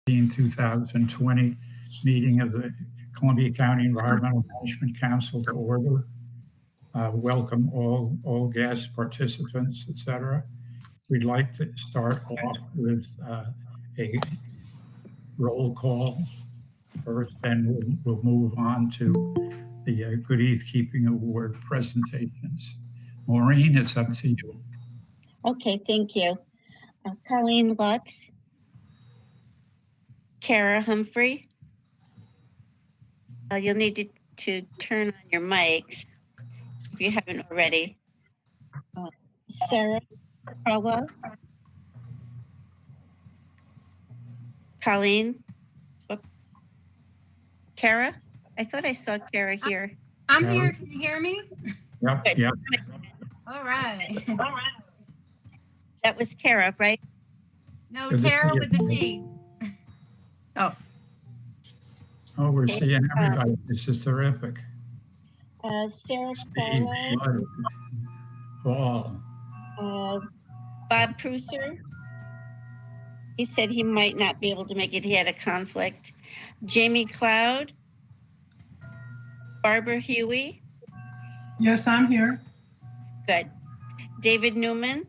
2020 meeting of the Columbia County Environmental Management Council to order. Welcome all guests, participants, etc. We'd like to start off with a roll call first, then we'll move on to the Good Earthkeeping Award presentations. Maureen, it's up to you. Okay, thank you. Colleen Lutz, Kara Humphrey. You'll need to turn on your mics if you haven't already. Sarah Crowell. Colleen. Kara? I thought I saw Kara here. I'm here. Can you hear me? Yep, yep. All right. That was Kara, right? No, Tara with the T. Oh. Oh, we're seeing everybody. This is terrific. Sarah Steve, Paul. Bob Prusser. He said he might not be able to make it. He had a conflict. Jamie Cloud. Barbara Huey. Yes, I'm here. Good. David Newman.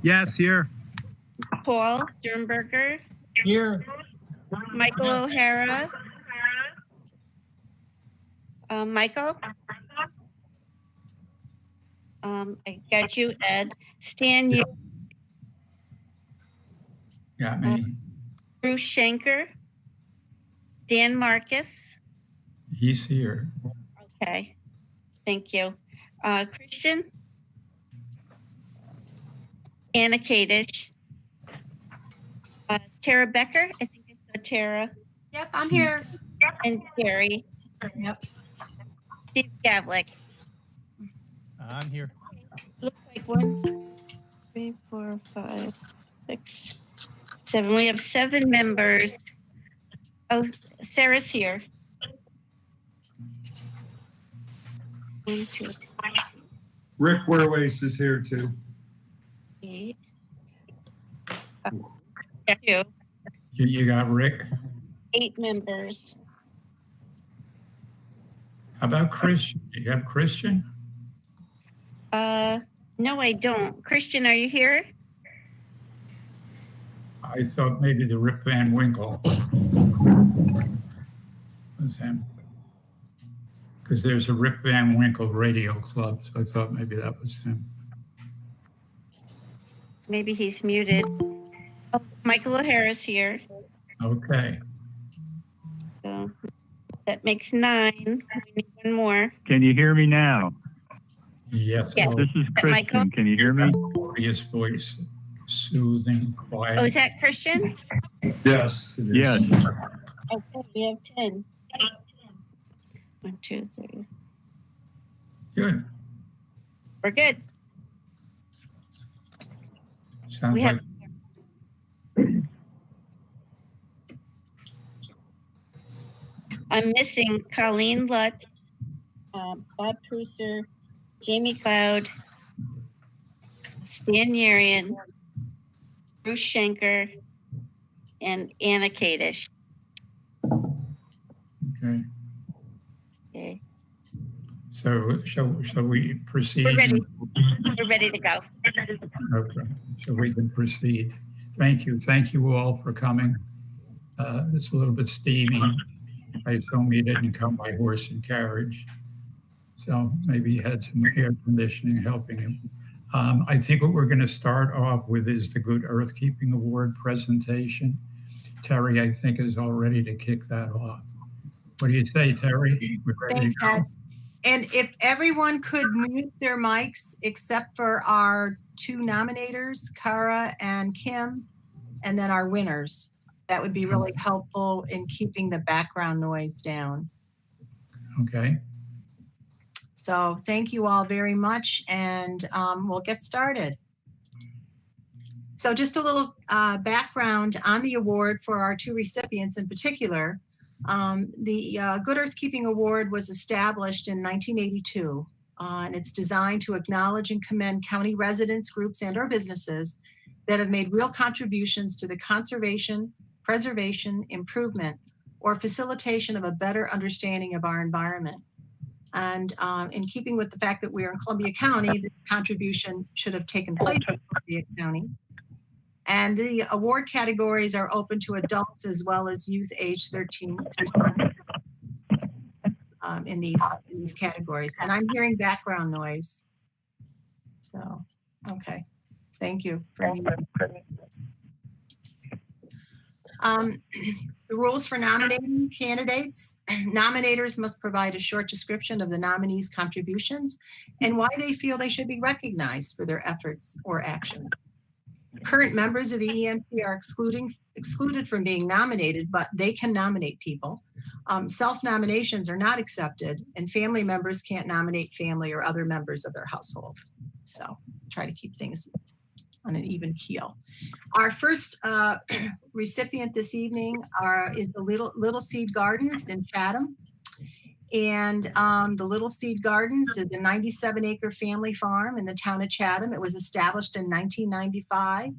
Yes, here. Paul Sternberger. Here. Michael O'Hara. Michael. I got you, Ed. Stan, you. Got me. Bruce Schenker. Dan Marcus. He's here. Okay, thank you. Christian. Anna Kadish. Tara Becker. I think I saw Tara. Yep, I'm here. And Gary. Yep. Steve Gavlik. I'm here. Looks like 1, 2, 3, 4, 5, 6, 7. We have 7 members. Oh, Sarah's here. 1, 2, Rick Werwace is here too. 8. Yeah, You got Rick. 8 members. How about Christian? Do you have Christian? No, I don't. Christian, are you here? I thought maybe the Rip Van Winkle was him. Because there's a Rip Van Winkle radio club, so I thought maybe that was him. Maybe he's muted. Oh, Michael O'Hara's here. Okay. So that makes 9. We need 1 more. Can you hear me now? Yes. Yes. This is Christian. Michael? Can you hear me? Glorious voice, soothing, quiet. Oh, is that Christian? Yes. It is. Yes. Okay, we have 10. 1, 2, 3. Good. We're good. Sounds We like have. I'm missing Colleen Lutz, Bob Prusser, Jamie Cloud, Stan Yarian, Bruce Schenker, and Anna Kadish. okay. Okay. So shall we proceed? We're ready. We're ready to go. Okay, so we can proceed. Thank you. Thank you all for coming. It's a little bit steamy. I assume you didn't come by horse and carriage. So maybe you had some air conditioning helping you. I think what we're going to start off with is the Good Earthkeeping Award presentation. Terry, I think, is all ready to kick that off. What do you say, Terry? We're ready Thanks, to go. Ed. And if everyone could mute their mics except for our 2 nominators, Kara and Kim, and then our winners, that would be really helpful in keeping the background noise down. Okay. So thank you all very much, and we'll get started. So just a little background on the award for our 2 recipients in particular. The Good Earthkeeping Award was established in 1982, and it's designed to acknowledge and commend county residents, groups, and our businesses that have made real contributions to the conservation, preservation, improvement, or facilitation of a better understanding of our environment. And in keeping with the fact that we are in Columbia County, this contribution should have taken place in Columbia County. And the award categories are open to adults as well as youth age 13 through 17 in these categories. And I'm hearing background noise. So, okay, thank you. The rules for nominating candidates. Nominators must provide a short description of the nominee's contributions and why they feel they should be recognized for their efforts or actions. Current members of the EMC are excluded from being nominated, but they can nominate people. Self-nominations are not accepted, and family members can't nominate family or other members of their household. So try to keep things on an even keel. Our first recipient this evening is the Little Seed Gardens in Chatham. And the Little Seed Gardens is a 97-acre family farm in the town of Chatham. It was established in 1995.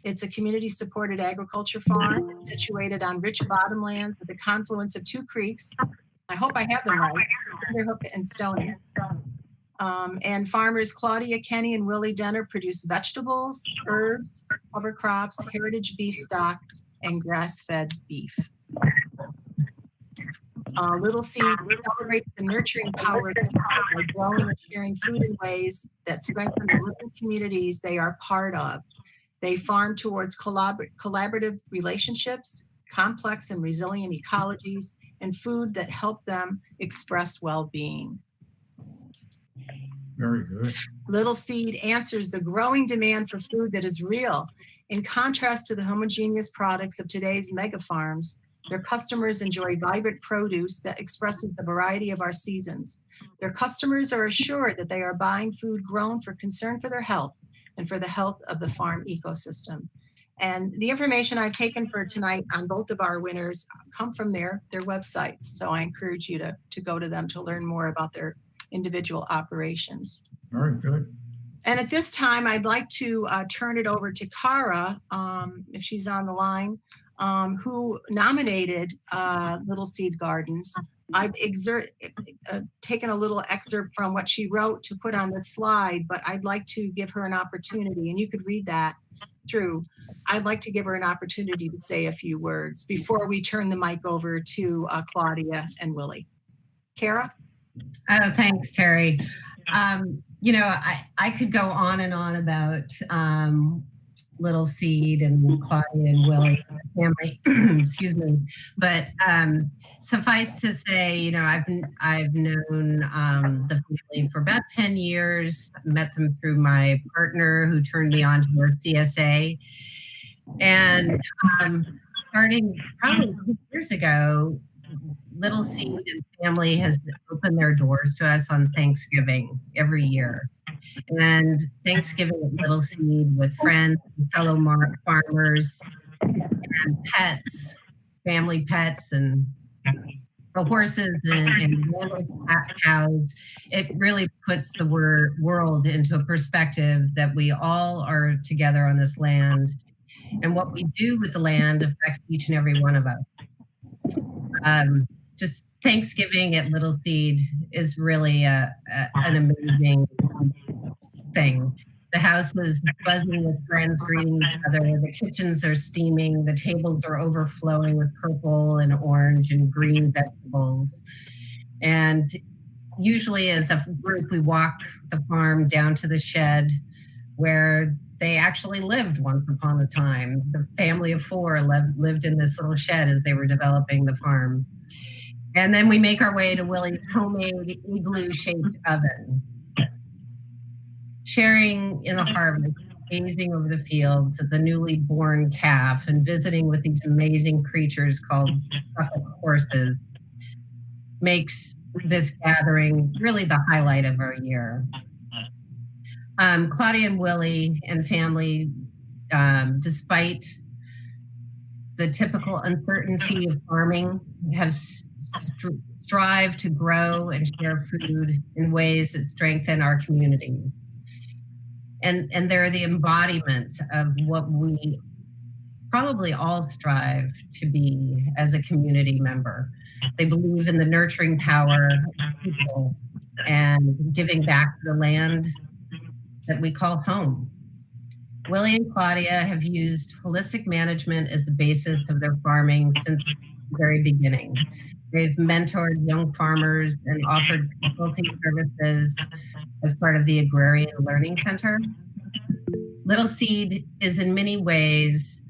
It's a community-supported agriculture farm. It's situated on rich bottomlands at the confluence of two creeks. I hope I have them right, Thunderhook and Stony. And farmers Claudia, Kenny, and Willie Denner produce vegetables, herbs, cover crops, heritage beef stock, and grass-fed beef. Little Seed celebrates the nurturing power of people by growing and sharing food in ways that strengthen the living communities they are part of. They farm towards collaborative relationships, complex and resilient ecologies, and food that help them express well-being. Very good. Little Seed answers the growing demand for food that is real. In contrast to the homogeneous products of today's mega farms, their customers enjoy vibrant produce that expresses the variety of our seasons. Their customers are assured that they are buying food grown for concern for their health and for the health of the farm ecosystem. And the information I've taken for tonight on both of our winners come from their websites. So I encourage you to go to them to learn more about their individual operations. Very good. And at this time, I'd like to turn it over to Cara, if she's on the line, who nominated Little Seed Gardens. I've taken a little excerpt from what she wrote to put on the slide, but I'd like to give her an opportunity, and you could read that through. I'd like to give her an opportunity to say a few words before we turn the mic over to Claudia and Willie. Cara? Oh, thanks, Terry. You know, I could go on and on about Little Seed and Claudia and Willie family, excuse me. But suffice to say, you know, I've known the family for about 10 years, met them through my partner who turned me on to their CSA. And starting probably 2 years ago, Little Seed and family has opened their doors to us on Thanksgiving every year. And Thanksgiving at Little Seed with friends, and fellow farmers, and pets, family pets, and the horses and cows. It really puts the world into a perspective that we all are together on this land. And what we do with the land affects each and every one of us. Just Thanksgiving at Little Seed is really an amazing thing. The house is buzzing with friends greeting each other. The kitchens are steaming. The tables are overflowing with purple and orange and green vegetables. And usually as a group, we walk the farm down to the shed where they actually lived once upon a time. The family of 4 lived in this little shed as they were developing the farm. And then we make our way to Willie's homemade igloo-shaped oven. Sharing in the harvest, gazing over the fields at the newly born calf and visiting with these amazing creatures called Suffolk horses makes this gathering really the highlight of our year. Claudia and Willie and family, despite the typical uncertainty of farming, have strive to grow and share food in ways that strengthen our communities. and they're the embodiment of what we probably all strive to be as a community member. They believe in the nurturing power of people and giving back to the land that we call home. Willie and Claudia have used holistic management as the basis of their farming since the very beginning. They've mentored young farmers and offered consulting services as part of the Agrarian Learning Center. Little Seed is in many ways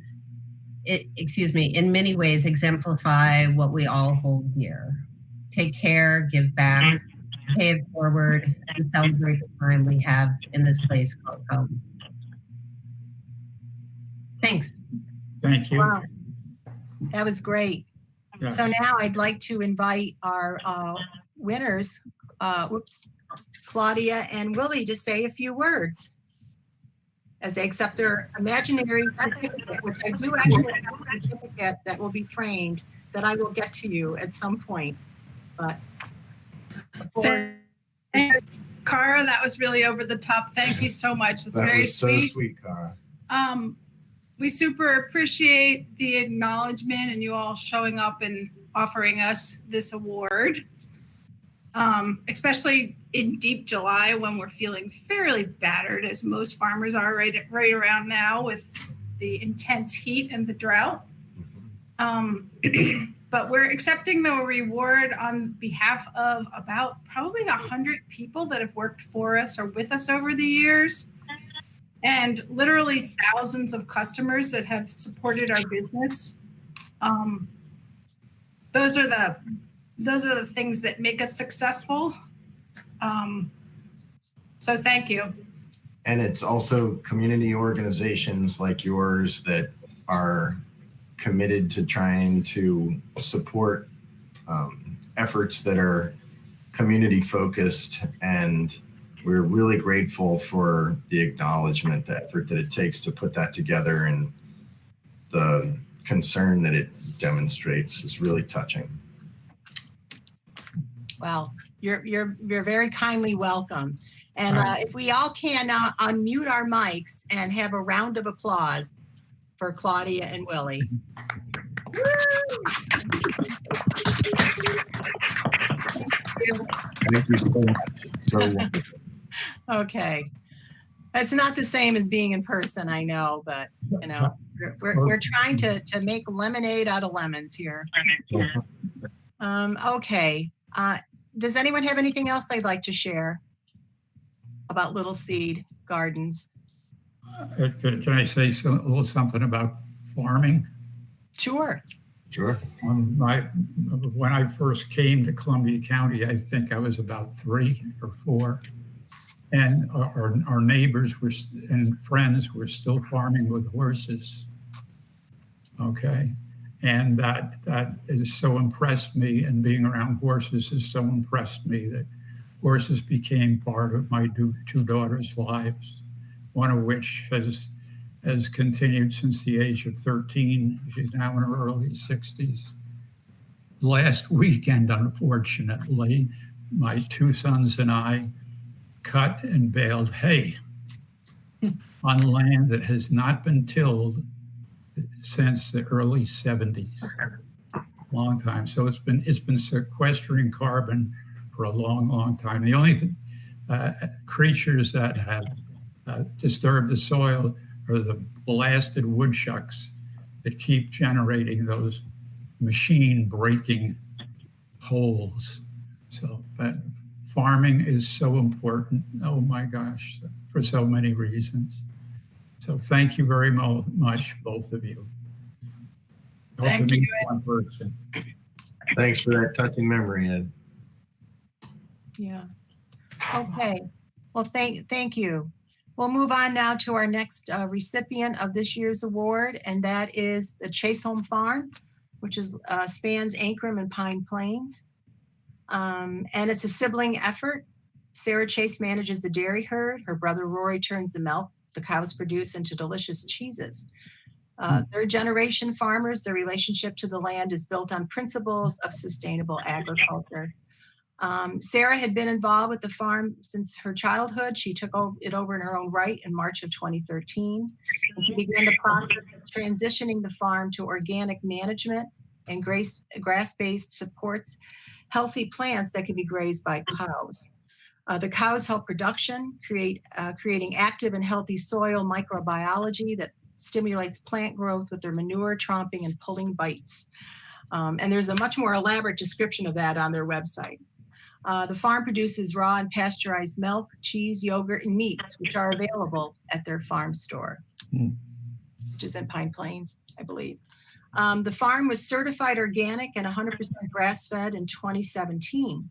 exemplify what we all hold dear. Take care, give back, pay it forward, and celebrate the time we have in this place called home. Thanks. Thank you. Wow. That was great. Yeah. So now I'd like to invite our winners, Claudia and Willie, to say a few words as they accept their imaginary certificate, which I do actually have a certificate that will be framed that I will get to you at some point. But Cara, that was really over the top. Thank you so much. It's That very was so sweet. sweet, Cara. We super appreciate the acknowledgement and you all showing up and offering us this award, especially in deep July when we're feeling fairly battered, as most farmers are right around now with the intense heat and the drought. But we're accepting the reward on behalf of about probably 100 people that have worked for us or with us over the years. And literally thousands of customers that have supported our business. Those are the things that make us successful. So thank you. And it's also community organizations like yours that are committed to trying to support efforts that are community focused, and we're really grateful for the acknowledgement, the effort that it takes to put that together, and the concern that it demonstrates is really touching. well, you're very kindly welcome. And if we all can unmute our mics and have a round of applause for Claudia and Willie. Thank you so much. So wonderful. Okay. It's not the same as being in person, I know, but you know, we're trying to make lemonade out of lemons here. Okay. Does anyone have anything else they'd like to share about Little Seed Gardens? Can I say a little something about farming? Sure. Sure. When I first came to Columbia County, I think I was about 3 or 4. And our neighbors and friends were still farming with horses. Okay. And that has so impressed me, and being around horses has so impressed me that horses became part of my 2 daughters' lives, one of which has continued since the age of 13. She's now in her early 60s. Last weekend, unfortunately, my 2 sons and I cut and baled hay on land that has not been tilled since the early 70s. Long time. So it's been sequestering carbon for a long, long time. The only creatures that have disturbed the soil are the blasted woodchucks that keep generating those machine breaking holes. So, but farming is so important. Oh my gosh, for so many reasons. So thank you very much, both of you. Hope Thank to meet you. one person. Thanks for that touching memory, Ed. Yeah. Okay. Well, thank you. We'll move on now to our next recipient of this year's award, and that is the Chase Home Farm, which spans Ankrum and Pine Plains. And it's a sibling effort. Sarah Chase manages the dairy herd. Her brother Rory turns the milk the cows produce into delicious cheeses. Third generation farmers, their relationship to the land is built on principles of sustainable agriculture. Sarah had been involved with the farm since her childhood. She took it over in her own right in March of 2013. And she began the process of transitioning the farm to organic management and grass-based supports healthy plants that can be grazed by cows. The cows help production, creating active and healthy soil microbiology that stimulates plant growth with their manure, tromping, and pulling bites. And there's a much more elaborate description of that on their website. The farm produces raw and pasteurized milk, cheese, yogurt, and meats, which are available at their farm store, which is in Pine Plains, I believe. The farm was certified organic and 100% grass-fed in 2017.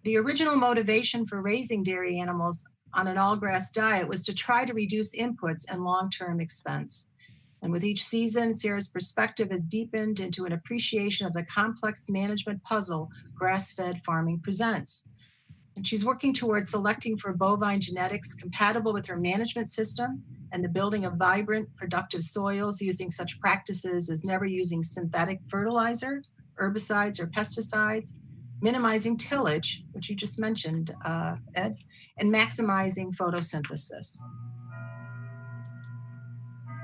The original motivation for raising dairy animals on an all-grass diet was to try to reduce inputs and long-term expense. And with each season, Sarah's perspective has deepened into an appreciation of the complex management puzzle grass-fed farming presents. And she's working towards selecting for bovine genetics compatible with her management system and the building of vibrant, productive soils using such practices as never using synthetic fertilizer, herbicides, or pesticides, minimizing tillage, which you just mentioned, Ed, and maximizing photosynthesis.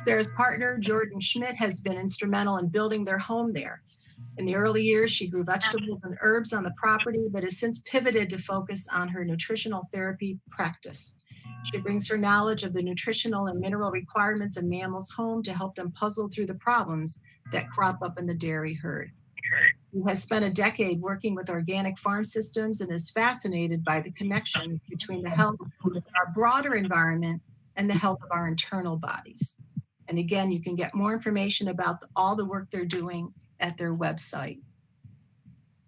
Sarah's partner, Jordan Schmidt, has been instrumental in building their home there. In the early years, she grew vegetables and herbs on the property, but has since pivoted to focus on her nutritional therapy practice. She brings her knowledge of the nutritional and mineral requirements of mammals home to help them puzzle through the problems that crop up in the dairy herd. She has spent a decade working with organic farm systems and is fascinated by the connections between the health of our broader environment and the health of our internal bodies. And again, you can get more information about all the work they're doing at their website.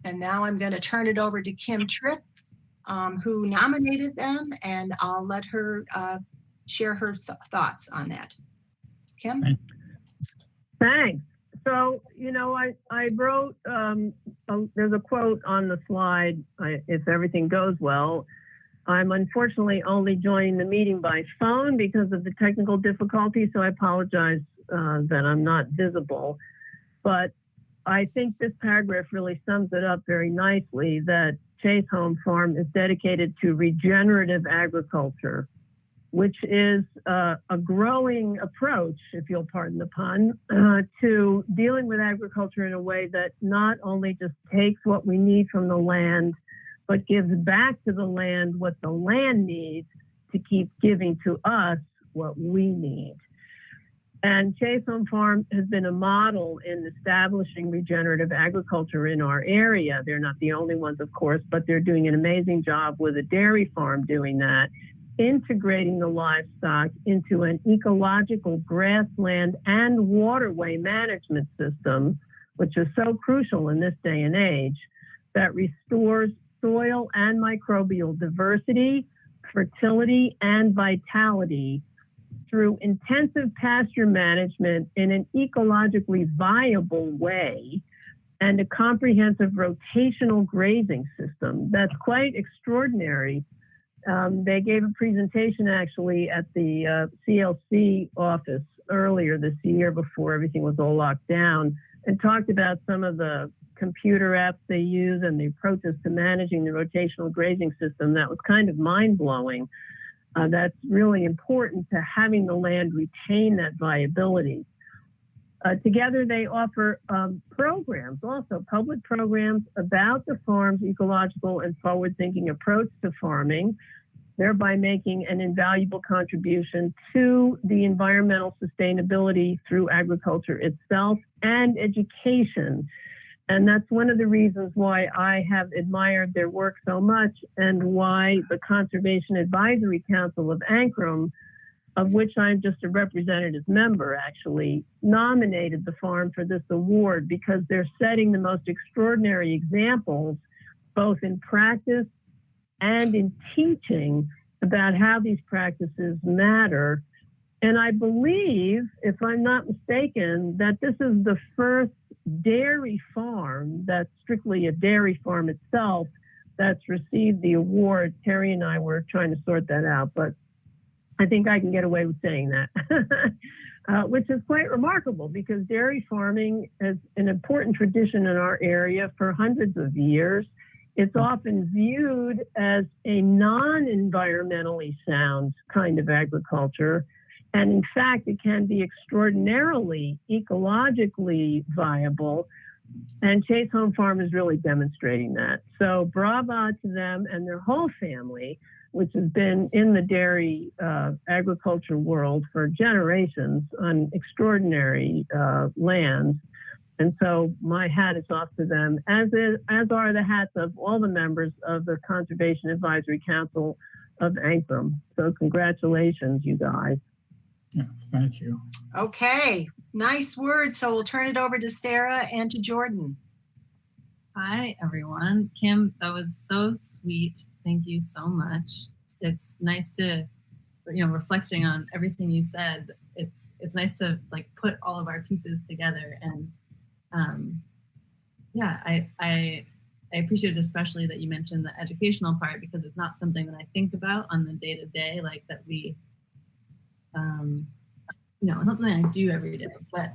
And now I'm going to turn it over to Kim Tripp, who nominated them, and I'll let her share her thoughts on that. Kim? Thanks. So, you know, I wrote, there's a quote on the slide, if everything goes well. I'm unfortunately only joining the meeting by phone because of the technical difficulty, so I apologize that I'm not visible. But I think this paragraph really sums it up very nicely, that Chase Home Farm is dedicated to regenerative agriculture, which is a growing approach, if you'll pardon the pun, to dealing with agriculture in a way that not only just takes what we need from the land, but gives back to the land what the land needs to keep giving to us what we need. And Chase Home Farm has been a model in establishing regenerative agriculture in our area. They're not the only ones, of course, but they're doing an amazing job with a dairy farm doing that, integrating the livestock into an ecological grassland and waterway management system, which is so crucial in this day and age, that restores soil and microbial diversity, fertility, and vitality through intensive pasture management in an ecologically viable way and a comprehensive rotational grazing system. That's quite extraordinary. They gave a presentation actually at the CLC office earlier this year before everything was all locked down and talked about some of the computer apps they use and the approaches to managing the rotational grazing system. That was kind of mind-blowing. That's really important to having the land retain that viability. Together, they offer programs, also public programs about the farm's ecological and forward-thinking approach to farming, thereby making an invaluable contribution to the environmental sustainability through agriculture itself and education. And that's one of the reasons why I have admired their work so much and why the Conservation Advisory Council of Ankrum, of which I'm just a representative member actually, nominated the farm for this award, because they're setting the most extraordinary examples, both in practice and in teaching, about how these practices matter. And I believe, if I'm not mistaken, that this is the first dairy farm that's strictly a dairy farm itself that's received the award. Terry and I were trying to sort that out, but I think I can get away with saying that, which is quite remarkable because dairy farming is an important tradition in our area for hundreds of years. It's often viewed as a non-environmentally sound kind of agriculture. And in fact, it can be extraordinarily ecologically viable. And Chase Home Farm is really demonstrating that. So bravo to them and their whole family, which has been in the dairy agriculture world for generations on extraordinary lands. And so my hat is off to them, as are the hats of all the members of the Conservation Advisory Council of Ankrum. So congratulations, you guys. Yeah, thank you. Okay, nice words. So we'll turn it over to Sarah and to Jordan. Hi, everyone. Kim, that was so sweet. Thank you so much. It's nice to, reflecting on everything you said, it's nice to like put all of our pieces together. And I appreciate it especially that you mentioned the educational part, because it's not something that I think about on the day to day, like that we, it's something I do every day, but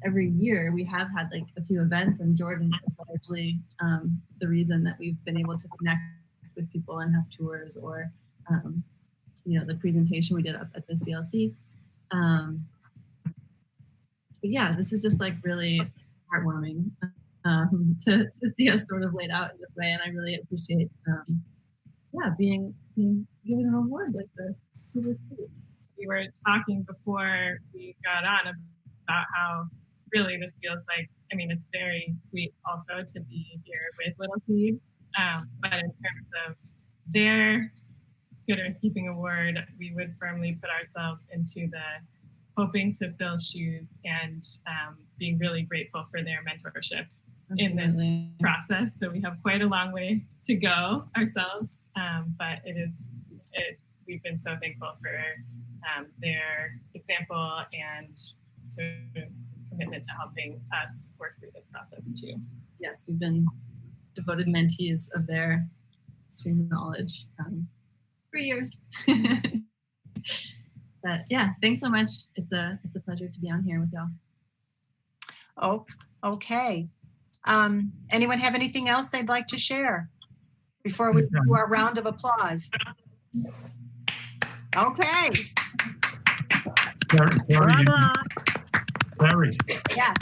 every year we have had like a few events, and Jordan is largely the reason that we've been able to connect with people and have tours, or the presentation we did up at the CLC. But yeah, this is just like really heartwarming to see us sort of laid out in this way, and I really appreciate being given an award like this. Super sweet. We were talking before we got on about how really this feels like, it's very sweet also to be here with Little Seed, but in terms of their Good Earthkeeping Award, we would firmly put ourselves into the hoping to fill shoes and being really grateful for their mentorship in this process. So we have quite a long way to go ourselves, but we've been so thankful for their example and sort of commitment to helping us work through this process too. Yes, we've been devoted mentees of their stream of knowledge for years. But yeah, thanks so much. It's a pleasure to be on here with y'all. Oh, okay. Anyone have anything else they'd like to share before we do our round of applause? Okay. Larry. Yes.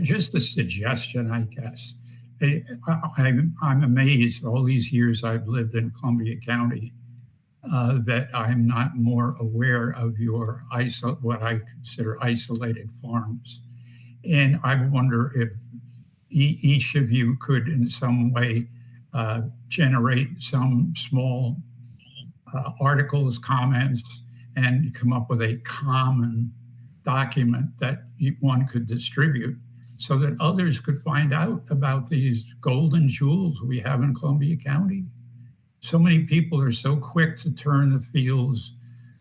Just a suggestion, I guess. I'm amazed all these years I've lived in Columbia County that I'm not more aware of your what I consider isolated farms. And I wonder if each of you could in some way generate some small articles, comments, and come up with a common document that one could distribute so that others could find out about these golden jewels we have in Columbia County. So many people are so quick to turn the fields,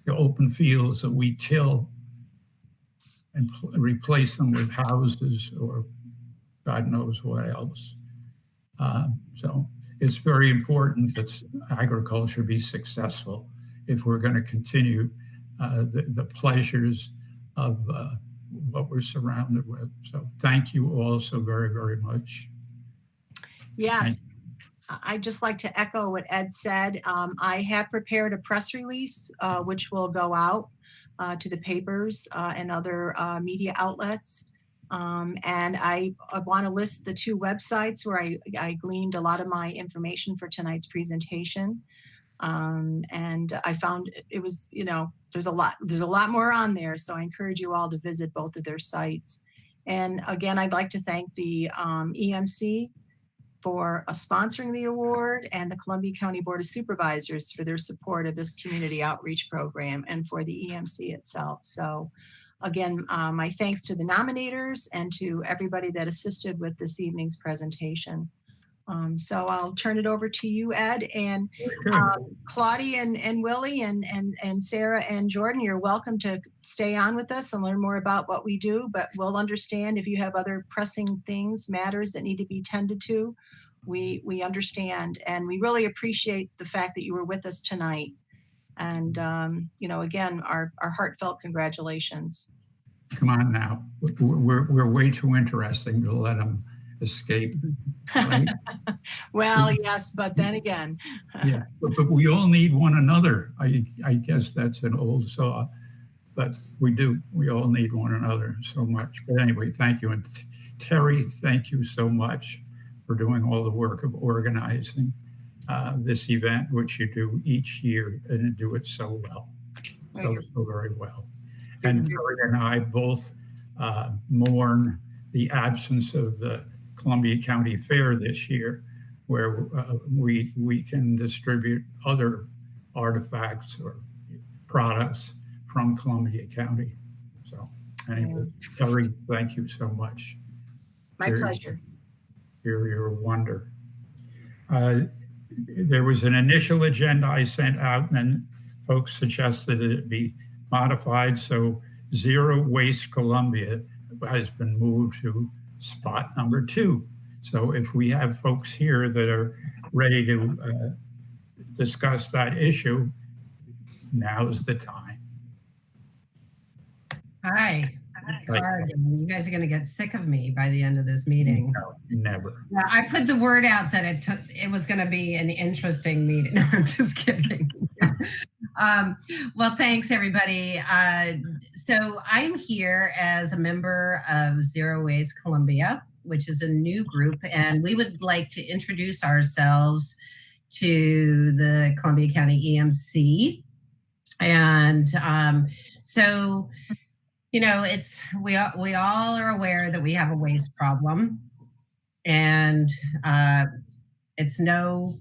the open fields that we till, and replace them with houses or God knows what else. So it's very important that agriculture be successful if we're going to continue the pleasures of what we're surrounded with. So thank you all so very, very much. Yes. I'd just like to echo what Ed said. I have prepared a press release, which will go out to the papers and other media outlets. And I want to list the two websites where I gleaned a lot of my information for tonight's presentation. And I found it was, there's a lot more on there. So I encourage you all to visit both of their sites. And again, I'd like to thank the EMC for sponsoring the award, and the Columbia County Board of Supervisors for their support of this community outreach program, and for the EMC itself. So again, my thanks to the nominators and to everybody that assisted with this evening's presentation. So I'll turn it over to you, Ed, and Claudia and Willie and Sarah and Jordan. You're welcome to stay on with us and learn more about what we do, but we'll understand if you have other pressing things, matters that need to be tended to. We understand, and we really appreciate the fact that you were with us tonight. And again, our heartfelt congratulations. Come on now, we're way too interesting to let them escape. Right? Well, yes, but then again. Yeah, but we all need one another. I guess that's an old saw, but we do. We all need one another so much. But anyway, thank you. And Terry, thank you so much for doing all the work of organizing this event, which you do each year and do it so well, so very well. And Terry and I both mourn the absence of the Columbia County Fair this year, where we can distribute other artifacts or products from Columbia County. So anyway, Terry, thank you so much. My pleasure. You're a wonder. There was an initial agenda I sent out, and then folks suggested that it be modified. So Zero Waste Columbia has been moved to spot number 2. So if we have folks here that are ready to discuss that issue, now's the time. Hi. You guys are going to get sick of me by the end of this meeting. No, never. Yeah, I put the word out that it was going to be an interesting meeting. No, I'm just kidding. Well, thanks, everybody. So I'm here as a member of Zero Waste Columbia, which is a new group, and we would like to introduce ourselves to the Columbia County EMC. And so, you know, we all are aware that we have a waste problem, and it's no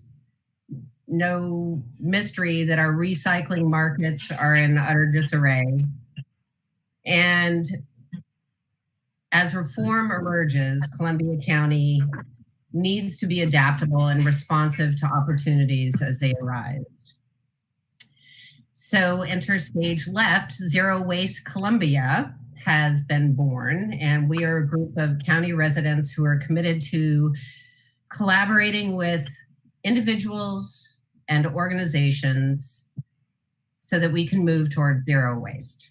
mystery that our recycling markets are in utter disarray. And as reform emerges, Columbia County needs to be adaptable and responsive to opportunities as they arise. So enter stage left, Zero Waste Columbia has been born, and we are a group of county residents who are committed to collaborating with individuals and organizations so that we can move toward zero waste.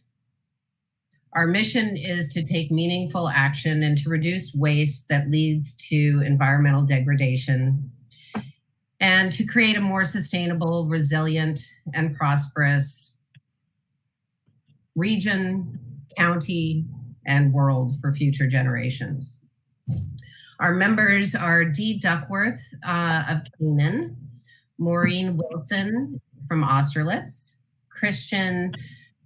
Our mission is to take meaningful action and to reduce waste that leads to environmental degradation, and to create a more sustainable, resilient, and prosperous region, county, and world for future generations. Our members are Dee Duckworth of Canaan, Maureen Wilson from Austerlitz, Christian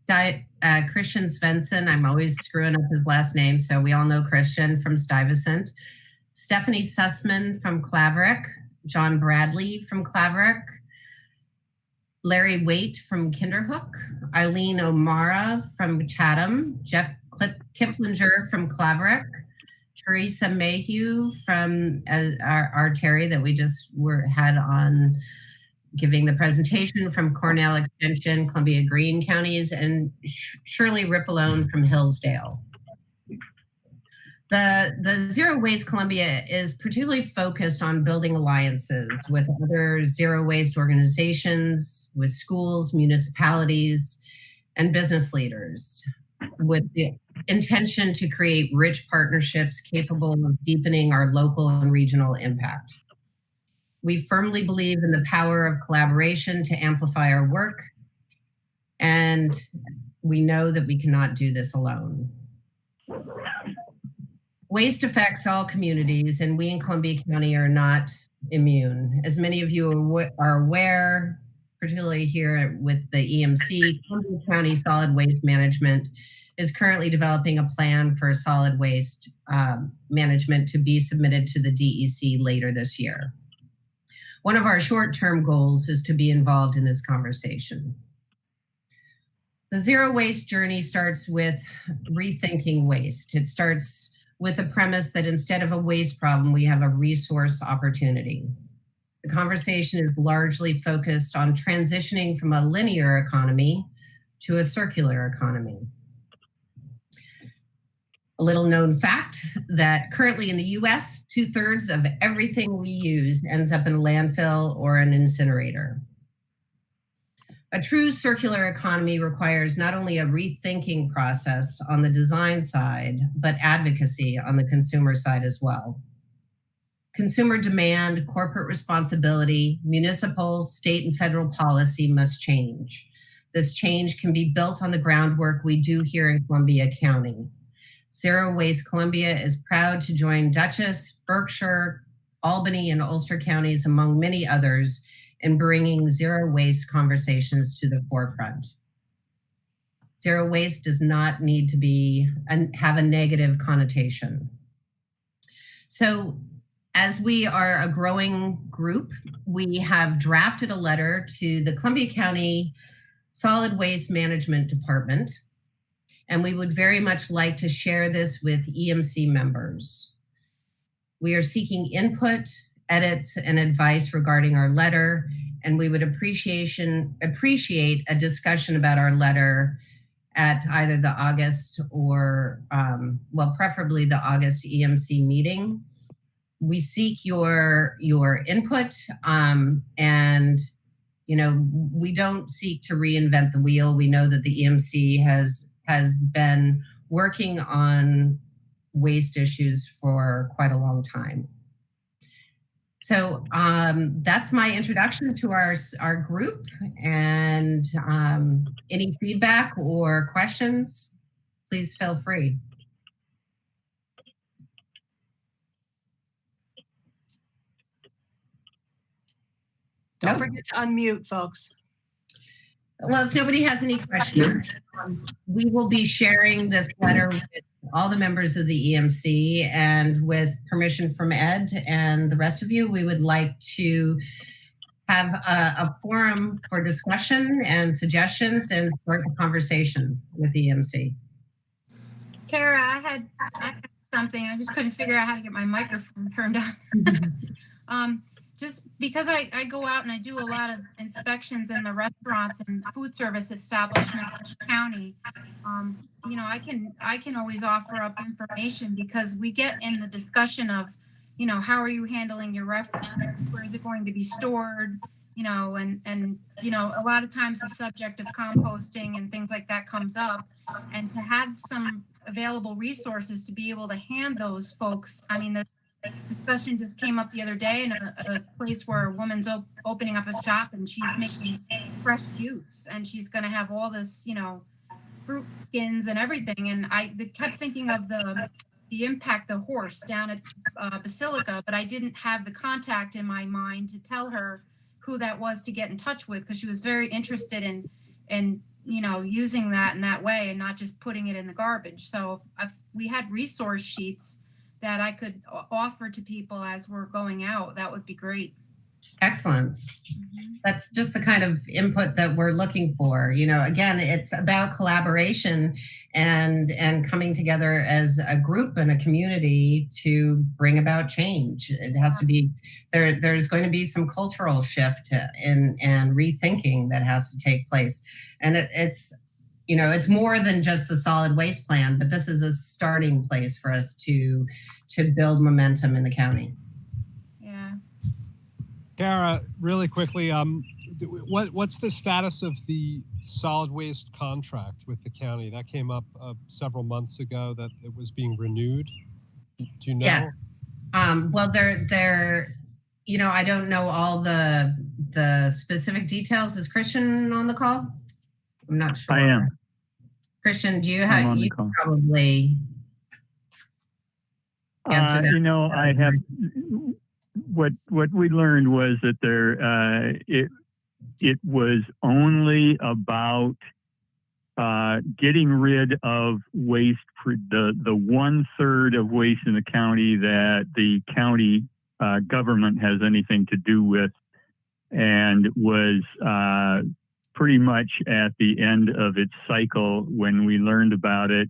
Svensson, I'm always screwing up his last name, so we all know Christian, from Stuyvesant, Stephanie Sussman from Claverick, John Bradley from Claverick, Larry Waite from Kinderhook, Eileen O'Mara from Chatham, Jeff Kiplinger from Claverick, Teresa Mayhew from our Terry that we just had on giving the presentation from Cornell Extension, Columbia Green counties, and Shirley Rippolone from Hillsdale. The Zero Waste Columbia is particularly focused on building alliances with other zero waste organizations, with schools, municipalities, and business leaders, with the intention to create rich partnerships capable of deepening our local and regional impact. We firmly believe in the power of collaboration to amplify our work, and we know that we cannot do this alone. Waste affects all communities, and we in Columbia County are not immune. As many of you are aware, particularly here with the EMC, Columbia County Solid Waste Management is currently developing a plan for solid waste management to be submitted to the DEC later this year. One of our short-term goals is to be involved in this conversation. The zero waste journey starts with rethinking waste. It starts with the premise that instead of a waste problem, we have a resource opportunity. The conversation is largely focused on transitioning from a linear economy to a circular economy. A little known fact that currently in the US, 2/3 of everything we use ends up in a landfill or an incinerator. A true circular economy requires not only a rethinking process on the design side, but advocacy on the consumer side as well. consumer demand, corporate responsibility, municipal, state, and federal policy must change. This change can be built on the groundwork we do here in Columbia County. Zero Waste Columbia is proud to join Dutchess, Berkshire, Albany, and Ulster counties, among many others, in bringing zero waste conversations to the forefront. Zero waste does not need to have a negative connotation. So, as we are a growing group, we have drafted a letter to the Columbia County Solid Waste Management Department, and we would very much like to share this with EMC members. We are seeking input, edits, and advice regarding our letter, and we would appreciate a discussion about our letter at either the August or, preferably the August EMC meeting. We seek your input, and we don't seek to reinvent the wheel. We know that the EMC has been working on waste issues for quite a long time. So that's my introduction to our group, and any feedback or questions, please feel free. Don't forget to unmute, folks. Well, if nobody has any questions, we will be sharing this letter with all the members of the EMC, and with permission from Ed and the rest of you, we would like to have a forum for discussion and suggestions and start the conversation with the EMC. Kara, I had something. I just couldn't figure out how to get my microphone turned on. Just because I go out and I do a lot of inspections in the restaurants and food service establishments in the county, I can always offer up information, because we get in the discussion of, how are you handling your refuse? Where is it going to be stored? And a lot of times the subject of composting and things like that comes up, and to have some available resources to be able to hand those folks. I mean, the discussion just came up the other day in a place where a woman's opening up a shop, and she's making fresh juice, and she's going to have all this, fruit skins and everything. And I kept thinking of the impact, the horse down at Basilica, but I didn't have the contact in my mind to tell her who that was to get in touch with, because she was very interested in using that in that way and not just putting it in the garbage. So if we had resource sheets that I could offer to people as we're going out, that would be great. Excellent. That's just the kind of input that we're looking for. Again, it's about collaboration and coming together as a group and a community to bring about change. It has to be there's going to be some cultural shift and rethinking that has to take place. And it's more than just the solid waste plan, but this is a starting place for us to build momentum in the county. Yeah. Kara, really quickly, what's the status of the solid waste contract with the county? That came up several months ago, that it was being renewed. Do you know? Yes. Well, they're I don't know all the specific details. Is Christian on the call? I'm not sure. I am. Christian, do you have, you probably answer that? I have, what we learned was that it was only about getting rid of waste, the 1/3 of waste in the county that the county government has anything to do with, and was pretty much at the end of its cycle when we learned about it.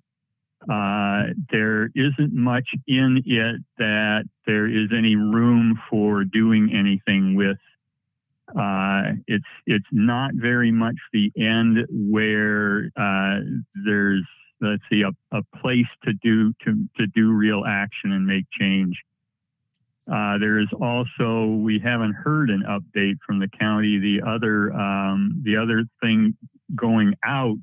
There isn't much in it that there is any room for doing anything with. It's not very much the end where there's, let's see, a place to do real action and make change. There is also, we haven't heard an update from the county. The other thing going out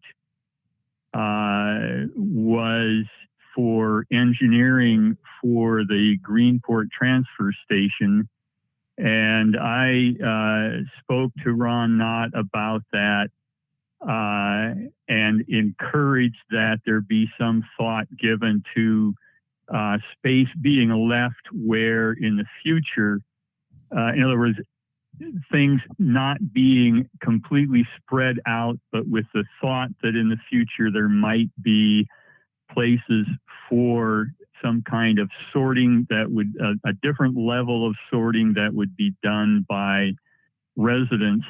was for engineering for the Greenport transfer station. And I spoke to Ron Knott about that and encouraged that there be some thought given to space being left where in the future, in other words, things not being completely spread out, but with the thought that in the future there might be places for some kind of sorting that would, a different level of sorting that would be done by residents,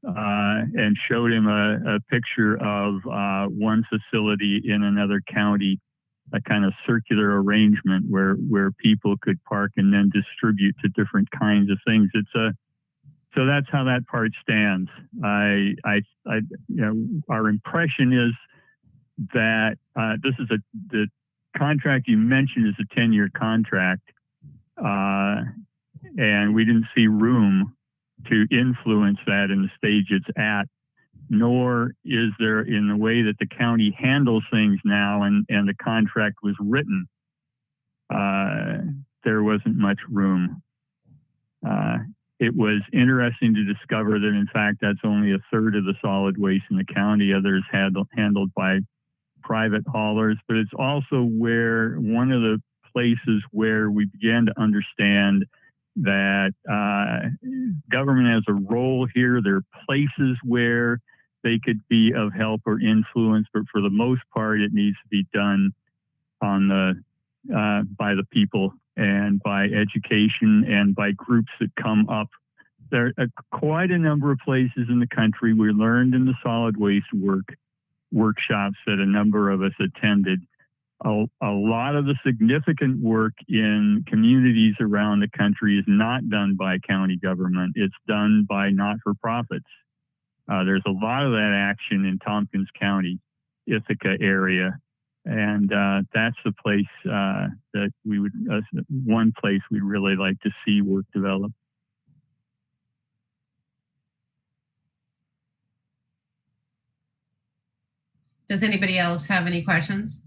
and showed him a picture of one facility in another county, a kind of circular arrangement where people could park and then distribute to different kinds of things. So that's how that part stands. Our impression is that this is the contract you mentioned is a 10-year contract, and we didn't see room to influence that in the stage it's at, nor is there in the way that the county handles things now and the contract was written, there wasn't much room. It was interesting to discover that, in fact, that's only a third of the solid waste in the county. Others handled by private haulers, but it's also where one of the places where we began to understand that government has a role here. There are places where they could be of help or influence, but for the most part, it needs to be done on by the people and by education and by groups that come up. There are quite a number of places in the country. We learned in the solid waste workshops that a number of us attended. A lot of the significant work in communities around the country is not done by county government. It's done by not-for-profits. There's a lot of that action in Tompkins County, Ithaca area. And that's the place that we would, one place we'd really like to see work develop. Does anybody else have any questions?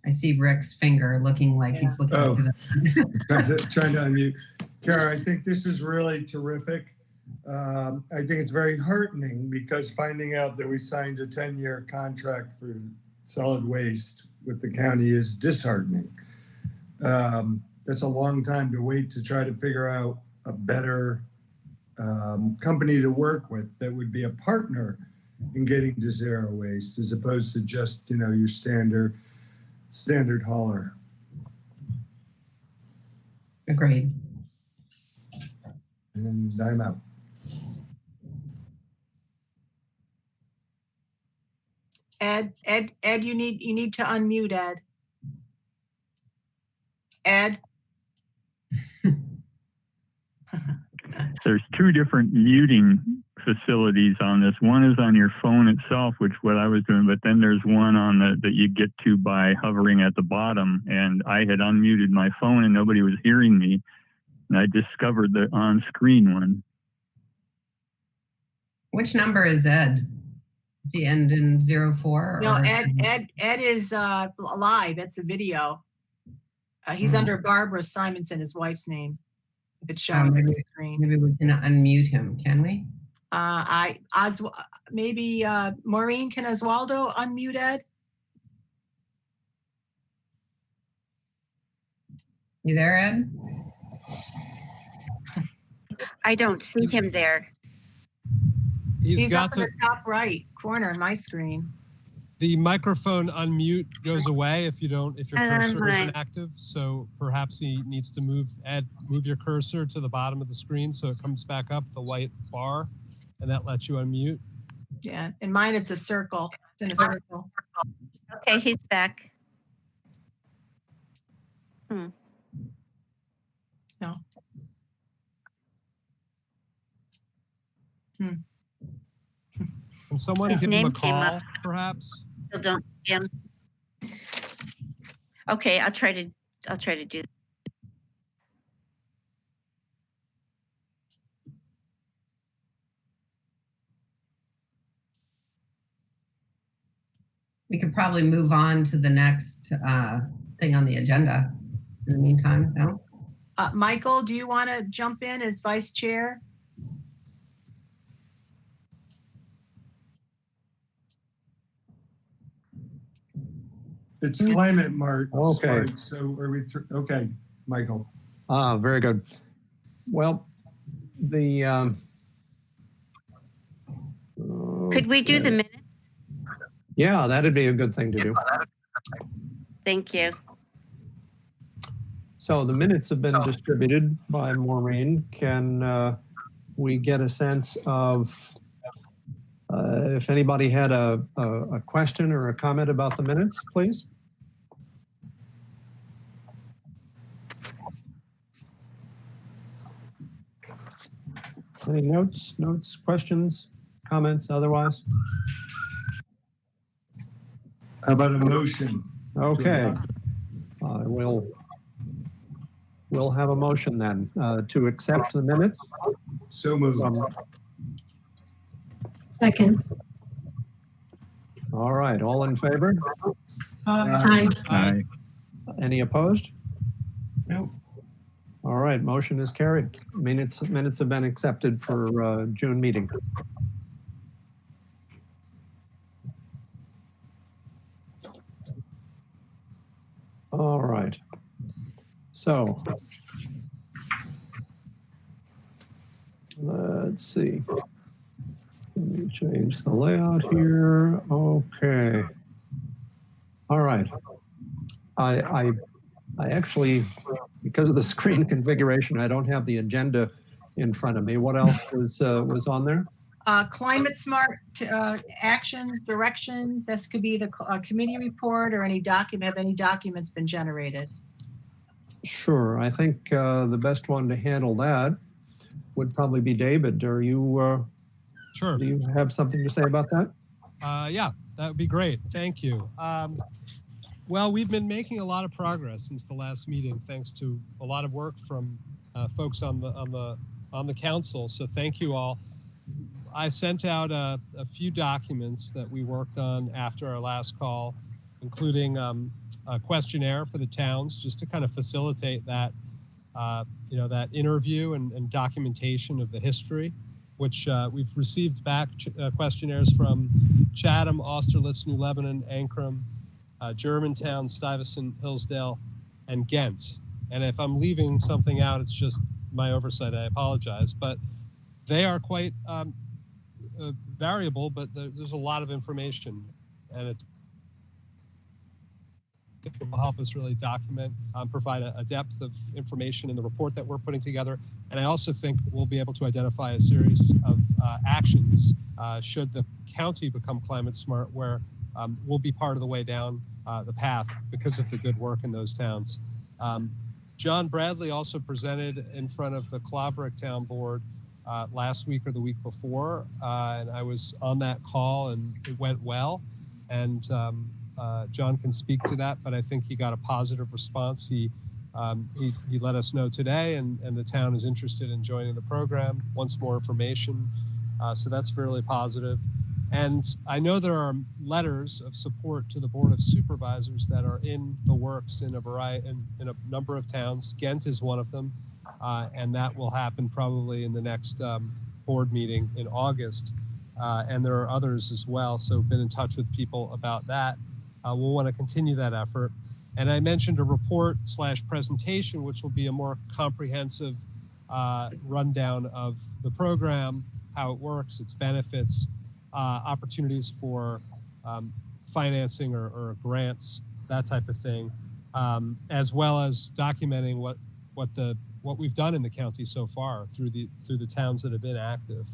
I see Rick's finger looking like he's looking for the trying to unmute. Kara, I think this is really terrific. I think it's very heartening because finding out that we signed a 10-year contract for solid waste with the county is disheartening. That's a long time to wait to try to figure out a better company to work with that would be a partner in getting to zero waste as opposed to just, your standard hauler. Agreed. And I'm out. Ed, you need to unmute, Ed. There's two different muting facilities on this. One is on your phone itself, which what I was doing, but then there's one on that you get to by hovering at the bottom. And I had unmuted my phone and nobody was hearing me. And I discovered the on-screen one. Which number is Ed? Does he end in 04? No, Ed is live. It's a video. He's under Barbara Simonson, his wife's name. If it's showing on the screen. Maybe we can unmute him, can we? Maybe Maureen, can Oswaldo unmute Ed? You there, Ed? I don't see him there. He's up in the top right corner on my screen. The microphone unmute goes away if your cursor isn't active. So perhaps he needs to move your cursor to the bottom of the screen so it comes back up, the white bar, and that lets you unmute. Yeah, in mine it's a circle. It's in a circle. Okay, he's back. No. Can someone give him a call, perhaps? Still don't see him. Okay, I'll try to do. we could probably move on to the next thing on the agenda in the meantime. No? Michael, do you want to jump in as vice chair? It's climate mark. Okay. Smart, so are we through? Okay, Michael. Very good. Well, the Could we do the minutes? yeah, that'd be a good thing to do. Thank you. So the minutes have been distributed by Maureen. Can we get a sense of if anybody had a question or a comment about the minutes, please? Any notes, questions, comments, otherwise? How about a motion? Okay. We'll have a motion then to accept the minutes. So moved. Second. All right, all in favor? Aye. Aye. Any opposed? No. All right, motion is carried. Minutes have been accepted for June meeting. All right. So let's see. Let me change the layout here. Okay. All right. I actually, because of the screen configuration, I don't have the agenda in front of me. What else was on there? Climate smart actions, directions. This could be the committee report or any document. Have any documents been generated? Sure. I think the best one to handle that would probably be David. Are you? Sure. Do you have something to say about that? Yeah, that would be great. Thank you. Well, we've been making a lot of progress since the last meeting, thanks to a lot of work from folks on the council. So thank you all. I sent out a few documents that we worked on after our last call, including a questionnaire for the towns, just to kind of facilitate that, that interview and documentation of the history, which we've received back questionnaires from Chatham, Austerlitz, New Lebanon, Ancram, Germantown, Stuyvesant, Hillsdale, and Ghent. And if I'm leaving something out, it's just my oversight. I apologize, but they are quite variable, but there's a lot of information, and it will help us really document, provide a depth of information in the report that we're putting together. And I also think we'll be able to identify a series of actions should the county become climate smart, where we'll be part of the way down the path because of the good work in those towns. John Bradley also presented in front of the Claverick Town Board last week or the week before, and I was on that call, and it went well. And John can speak to that, but I think he got a positive response. He let us know today, and the town is interested in joining the program, wants more information. So that's really positive. And I know there are letters of support to the Board of Supervisors that are in the works in a variety, in a number of towns. Ghent is one of them, and that will happen probably in the next board meeting in August. And there are others as well, so been in touch with people about that. We'll want to continue that effort. And I mentioned a report / presentation, which will be a more comprehensive rundown of the program, how it works, its benefits, opportunities for financing or grants, that type of thing, as well as documenting what we've done in the county so far through the towns that have been active.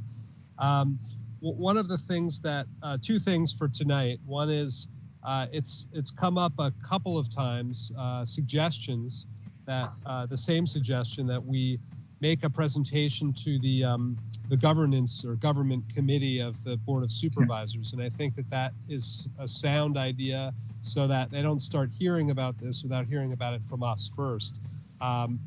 One of the things that two things for tonight. One is it's come up a couple of times, suggestions that the same suggestion that we make a presentation to the governance or government committee of the Board of Supervisors. And I think that is a sound idea, so that they don't start hearing about this without hearing about it from us first.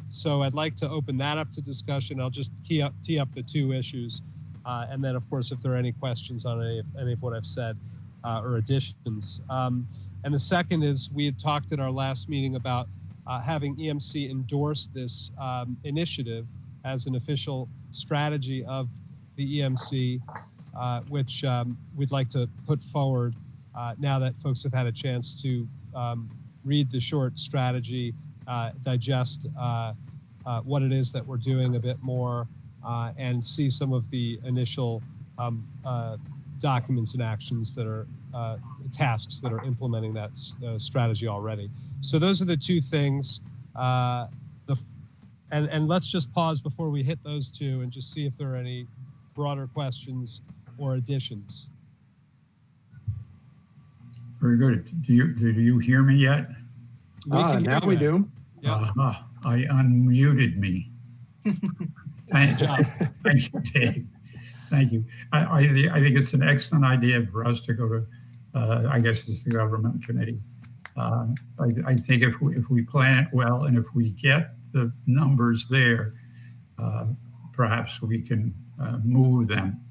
So I'd like to open that up to discussion. I'll just tee up the two issues. And then, of course, if there are any questions on any of what I've said. or additions. And the second is we had talked at our last meeting about having EMC endorse this initiative as an official strategy of the EMC, which we'd like to put forward now that folks have had a chance to read the short strategy, digest what it is that we're doing a bit more, and see some of the initial documents and actions that are tasks that are implementing that strategy already. So those are the two things. And let's just pause before we hit those two and just see if there are any broader questions or additions. Very good. Do you hear me yet? Now we do. Yeah. I unmuted me. Thank you, Dave. Thank you. I think it's an excellent idea for us to go to, I guess it's the government committee. I think if we plan it well and if we get the numbers there, perhaps we can move them.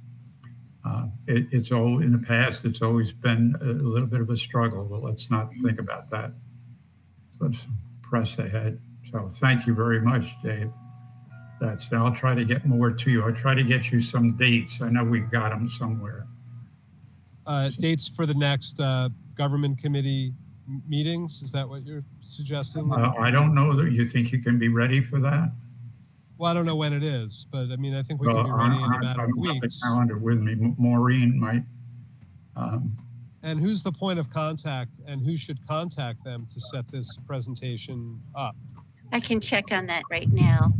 It's all in the past, it's always been a little bit of a struggle, but let's not think about that. Let's press ahead. So thank you very much, Dave. I'll try to get more to you. I'll try to get you some dates. I know we've got them somewhere. Dates for the next government committee meetings? Is that what you're suggesting? I don't know that you think you can be ready for that. Well, I don't know when it is, but I mean, I think we can be ready in a matter of weeks. The calendar with me. Maureen might. And who's the point of contact, and who should contact them to set this presentation up? I can check on that right now.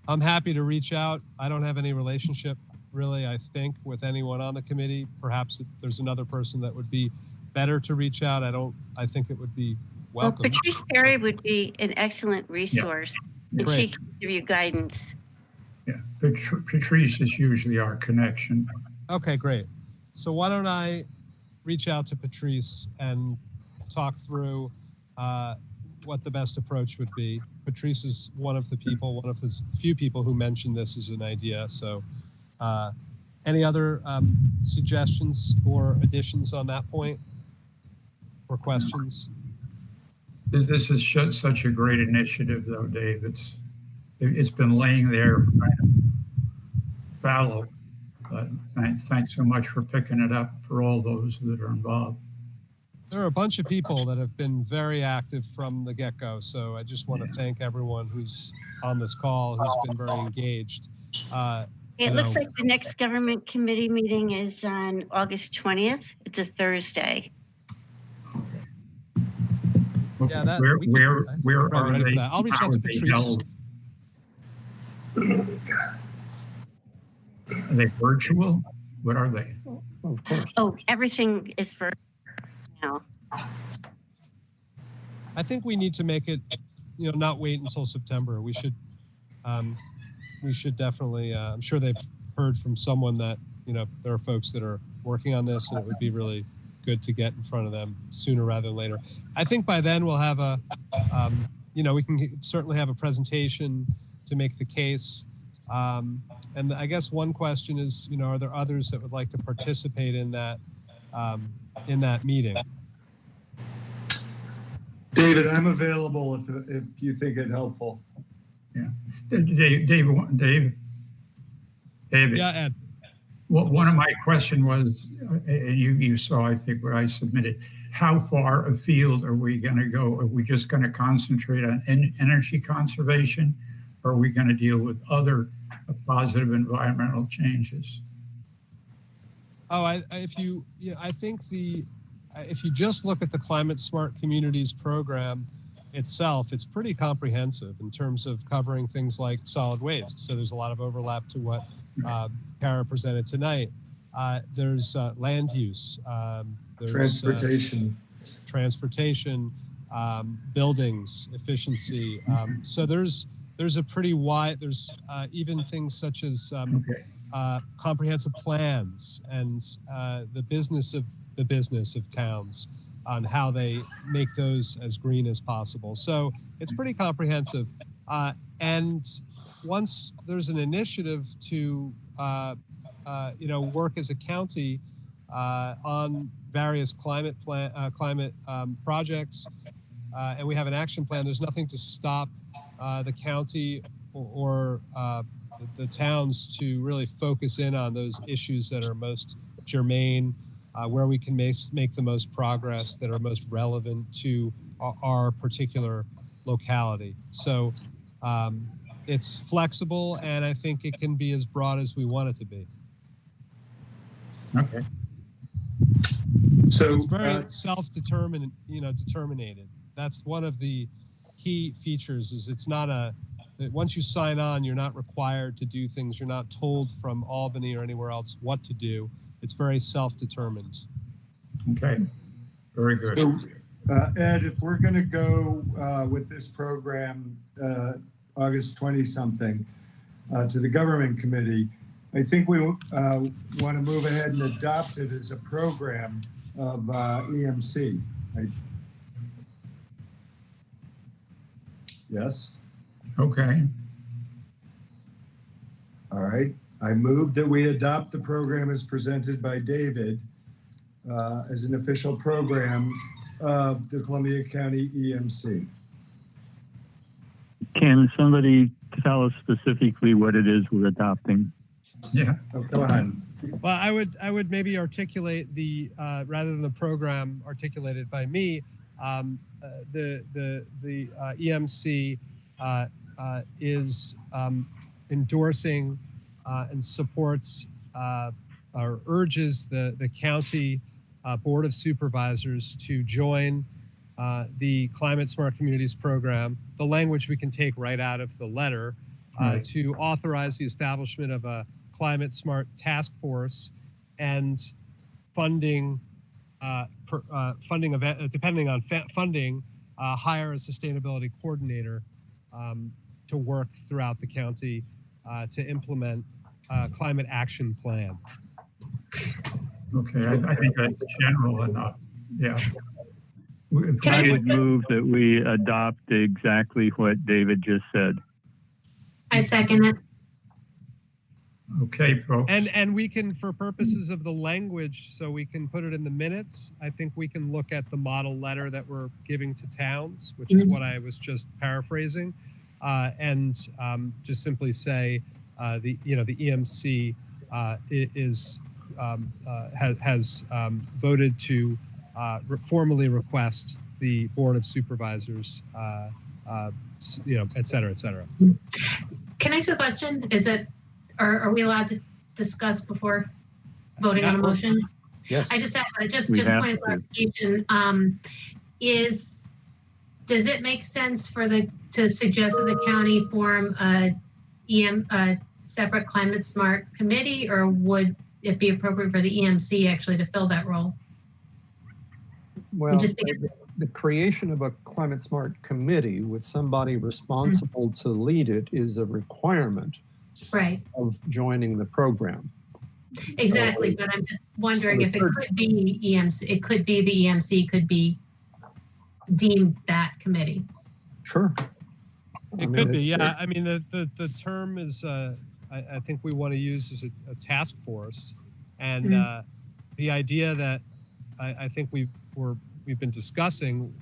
I'm happy to reach out. I don't have any relationship, really, I think, with anyone on the committee. Perhaps there's another person that would be better to reach out. I think it would be welcome. Well, Patrice Perry would be an excellent resource, and she Great. can give you guidance. Yeah, Patrice is usually our connection. Okay, great. So why don't I reach out to Patrice and talk through what the best approach would be. Patrice is one of the few people who mentioned this as an idea. So any other suggestions or additions on that point or questions? This is such a great initiative, though, Dave. It's been laying there kind of fallow, but thanks so much for picking it up for all those that are involved. There are a bunch of people that have been very active from the get-go, so I just want to thank everyone who's on this call, who's been very engaged. It looks like the next government committee meeting is on August 20th. It's a Thursday. Yeah, that, where are they? I'll reach out to Patrice. Are they virtual? What are they? Of course. Oh, everything is virtual now. I think we need to make it, not wait until September. We should definitely, I'm sure they've heard from someone that, there are folks that are working on this, and it would be really good to get in front of them sooner rather than later. I think by then we'll have we can certainly have a presentation to make the case. And I guess one question is, are there others that would like to participate in that meeting? David, I'm available if you think it helpful. Yeah, David. Yeah, Ed. One of my question was, and you saw, I think, what I submitted. How far afield are we going to go? Are we just going to concentrate on energy conservation, or are we going to deal with other positive environmental changes? Oh, I think if you just look at the Climate Smart Communities program itself, it's pretty comprehensive in terms of covering things like solid waste. So there's a lot of overlap to what Kara presented tonight. There's land use. There's transportation, buildings, efficiency. So there's a pretty wide, there's even things such as comprehensive plans and the business of towns on how they make those as green as possible. So it's pretty comprehensive. And once there's an initiative to, work as a county on various climate projects, and we have an action plan. There's nothing to stop the county or the towns to really focus in on those issues that are most germane, where we can make the most progress, that are most relevant to our particular locality. So it's flexible, and I think it can be as broad as we want it to be. Okay. So It's very self-determined, determinated. That's one of the key features. Is it's not once you sign on, you're not required to do things. You're not told from Albany or anywhere else what to do. It's very self-determined. Okay. Very good. So, Ed, if we're going to go with this program August 20-something to the government committee, I think we want to move ahead and adopt it as a program of EMC. Right? Yes? Okay. All right. I move that we adopt the program as presented by David as an official program of the Columbia County EMC. Can somebody tell us specifically what it is we're adopting? Yeah. Oh, go ahead. Well, I would maybe articulate the rather than the program articulated by me, the EMC is endorsing and supports or urges the county Board of Supervisors to join the Climate Smart Communities program. The language we can take right out of the letter to authorize the establishment of a climate smart task force and funding, depending on funding, hire a sustainability coordinator to work throughout the county to implement a climate action plan. Okay, I think that's general enough. Yeah. I would move that we adopt exactly what David just said. I second it. Okay, folks. And we can, for purposes of the language, so we can put it in the minutes, I think we can look at the model letter that we're giving to towns, which is what I was just paraphrasing, and just simply say the EMC has voted to formally request the Board of Supervisors, et cetera, et cetera. Can I ask a question? Are we allowed to discuss before voting on a motion? Yes. I just have just point of clarification. Does it make sense to suggest that the county form a separate climate smart committee, or would it be appropriate for the EMC actually to fill that role? Well, the creation of a climate smart committee with somebody responsible to lead it is a requirement of joining the program. Exactly, but I'm just wondering if it could be EMC, it could be the EMC could be deemed that committee. Sure. It could be, yeah. I mean, the term is, I think we want to use as a task force. And the idea that I think we've been discussing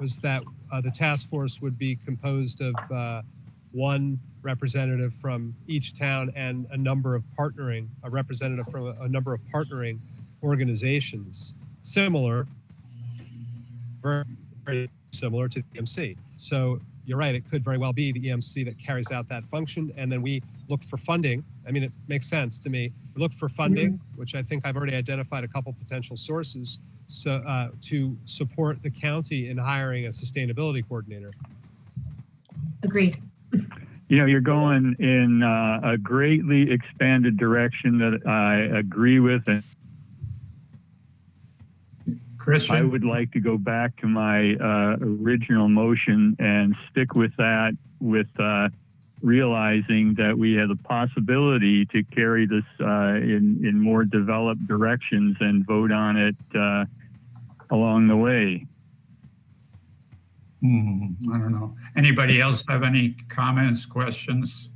was that the task force would be composed of one representative from each town and a representative from a number of partnering organizations, very similar to the EMC. So you're right, it could very well be the EMC that carries out that function, and then we look for funding. I mean, it makes sense to me. We look for funding, which I think I've already identified a couple potential sources, so to support the county in hiring a sustainability coordinator. Agreed. You're going in a greatly expanded direction that I agree with. And Christian? I would like to go back to my original motion and stick with that, with realizing that we have the possibility to carry this in more developed directions and vote on it along the way. I don't know. Anybody else have any comments, questions?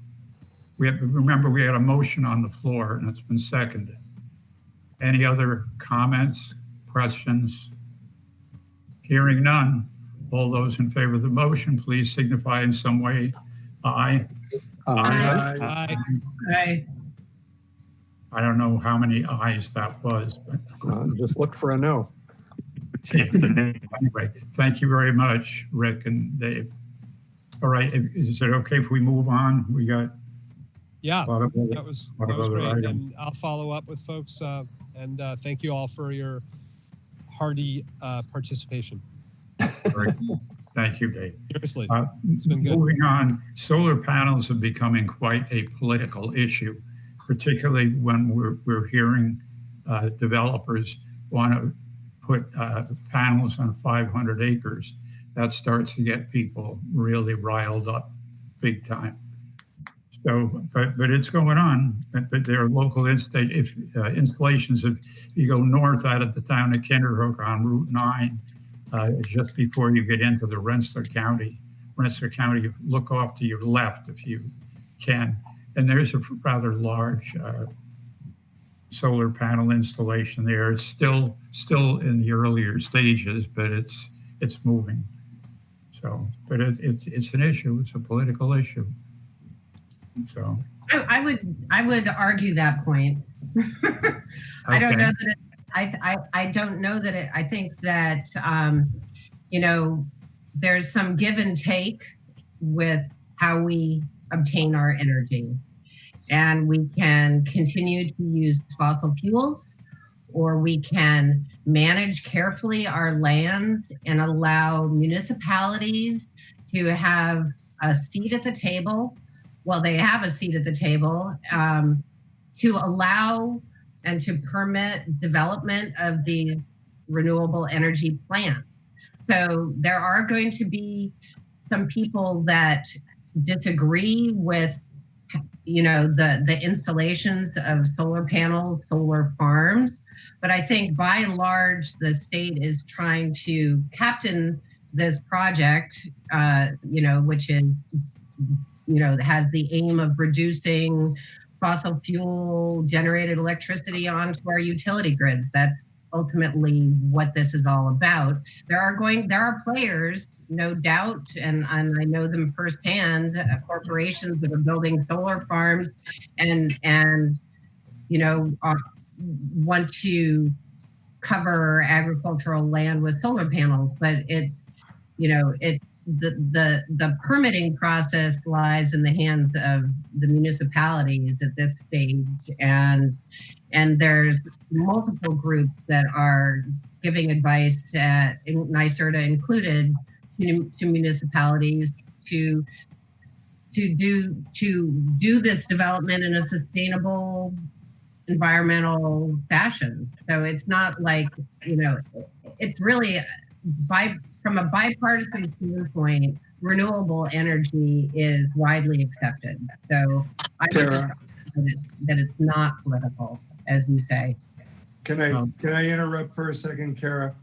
Remember, we had a motion on the floor and it's been seconded. Any other comments, questions? Hearing none. All those in favor of the motion, please signify in some way. Aye. Aye. Aye. I don't know how many ayes that was, but Just look for a no. anyway, thank you very much, Rick and Dave. All right, is it okay if we move on? We got Yeah, a lot of other, that was other great. items. And I'll follow up with folks. And thank you all for your hearty participation. Great. Thank you, Dave. Seriously, it's been good. Moving on, solar panels are becoming quite a political issue, particularly when we're hearing developers want to put panels on 500 acres. That starts to get people really riled up big time. So, but it's going on. But there are local installations. If you go north out of the town of Kinderhook on Route 9, just before you get into the Rensselaer County, you look off to your left if you can, and there's a rather large solar panel installation there. It's still in the earlier stages, but it's moving. So, but it's an issue. It's a political issue. So I would argue that point. I don't know that I don't know that I think that there's some give and take with how we obtain our energy, and we can continue to use fossil fuels, or we can manage carefully our lands and allow municipalities to have a seat at the table. Well, they have a seat at the table to allow and to permit development of these renewable energy plants. So there are going to be some people that disagree with, the installations of solar panels, solar farms. But I think by and large, the state is trying to captain this project, which is, has the aim of reducing fossil fuel generated electricity onto our utility grids. That's ultimately what this is all about. There are players, no doubt, and I know them firsthand, corporations that are building solar farms and want to cover agricultural land with solar panels, but it's the permitting process lies in the hands of the municipalities at this stage, and there's multiple groups that are giving advice, NYSERDA included, to municipalities to do this development in a sustainable environmental fashion. So it's not like, it's really from a bipartisan standpoint, renewable energy is widely accepted. So I would that it's not political, as you say. Can I interrupt for a second, Kara?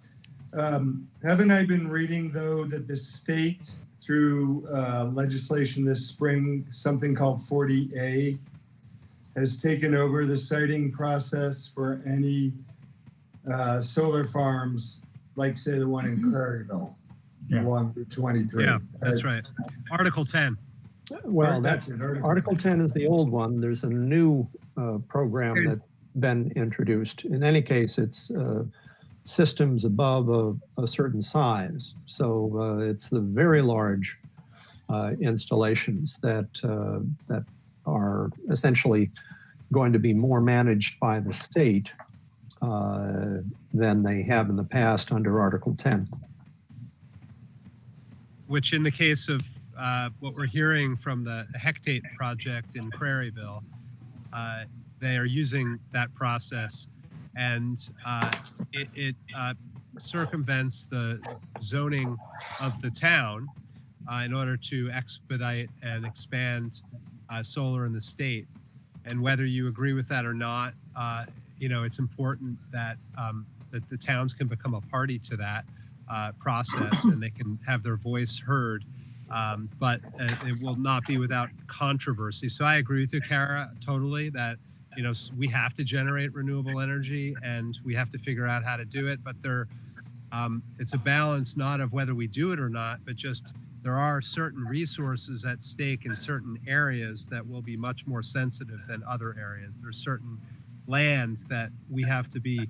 Haven't I been reading, though, that the state, through legislation this spring, something called 40A, has taken over the siting process for any solar farms, like, say, the one in Prairieville, along Route 23. Yeah, that's right. Article 10. Well, that's it. Article 10 is the old one. There's a new program that's been introduced. In any case, it's systems above a certain size. So it's the very large installations that are essentially going to be more managed by the state than they have in the past under Article 10. Which in the case of what we're hearing from the Hectate project in Prairieville, they are using that process, and it circumvents the zoning of the town in order to expedite and expand solar in the state. And whether you agree with that or not, it's important that that the towns can become a party to that process and they can have their voice heard. But it will not be without controversy. So I agree with you, Kara, totally, that we have to generate renewable energy and we have to figure out how to do it. But it's a balance not of whether we do it or not, but just there are certain resources at stake in certain areas that will be much more sensitive than other areas. There's certain land that we have to be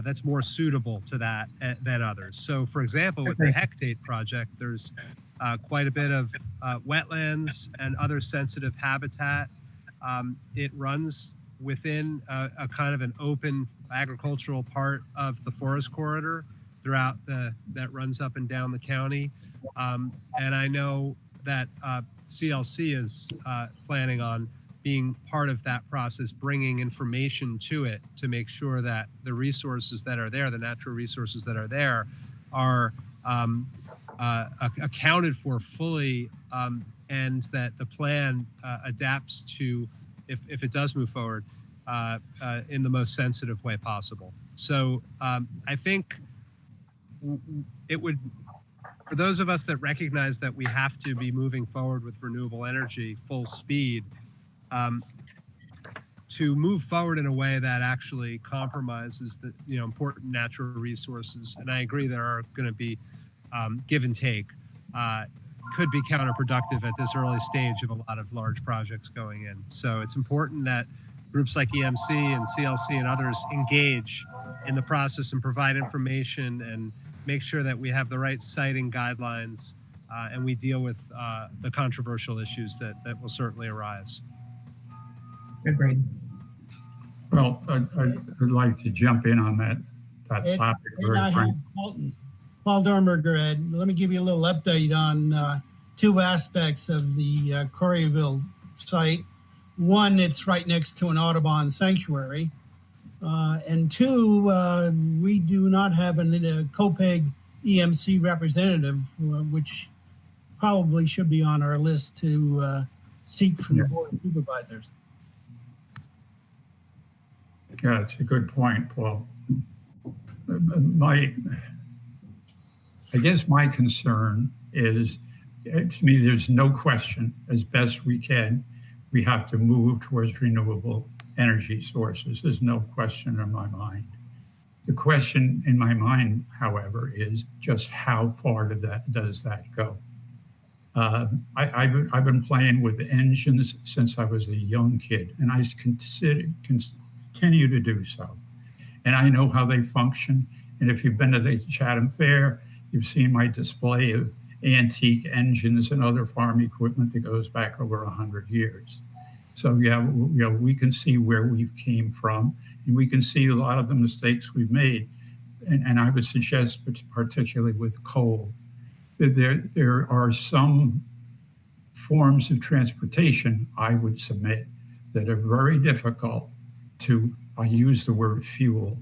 that's more suitable to that than others. So, for example, with the Hectate project, there's quite a bit of wetlands and other sensitive habitat. It runs within a kind of an open agricultural part of the forest corridor throughout that runs up and down the county. And I know that CLC is planning on being part of that process, bringing information to it to make sure that the resources that are there, the natural resources that are there, are accounted for fully, and that the plan adapts to, if it does move forward, in the most sensitive way possible. So I think it would, for those of us that recognize that we have to be moving forward with renewable energy full speed, to move forward in a way that actually compromises the important natural resources. And I agree there are going to be give and take, could be counterproductive at this early stage of a lot of large projects going in. So it's important that groups like EMC and CLC and others engage in the process and provide information and make sure that we have the right siting guidelines and we deal with the controversial issues that will certainly arise. Agreed. Well, I'd like to jump in on that topic. And I have Paul Dornberger. Let me give you a little update on two aspects of the Corrieville site. One, it's right next to an Audubon sanctuary. And two, we do not have a COPEG EMC representative, which probably should be on our list to seek from the Board of Supervisors. Yeah, it's a good point, Paul. I guess my concern is, to me, there's no question, as best we can, we have to move towards renewable energy sources. There's no question in my mind. The question in my mind, however, is just how far does that go? I've been playing with engines since I was a young kid, and I continue to do so. And I know how they function. And if you've been to the Chatham Fair, you've seen my display of antique engines and other farm equipment that goes back over 100 years. So we can see where we came from, and we can see a lot of the mistakes we've made. And I would suggest, particularly with coal, that there are some forms of transportation, I would submit, that are very difficult to, I use the word fuel,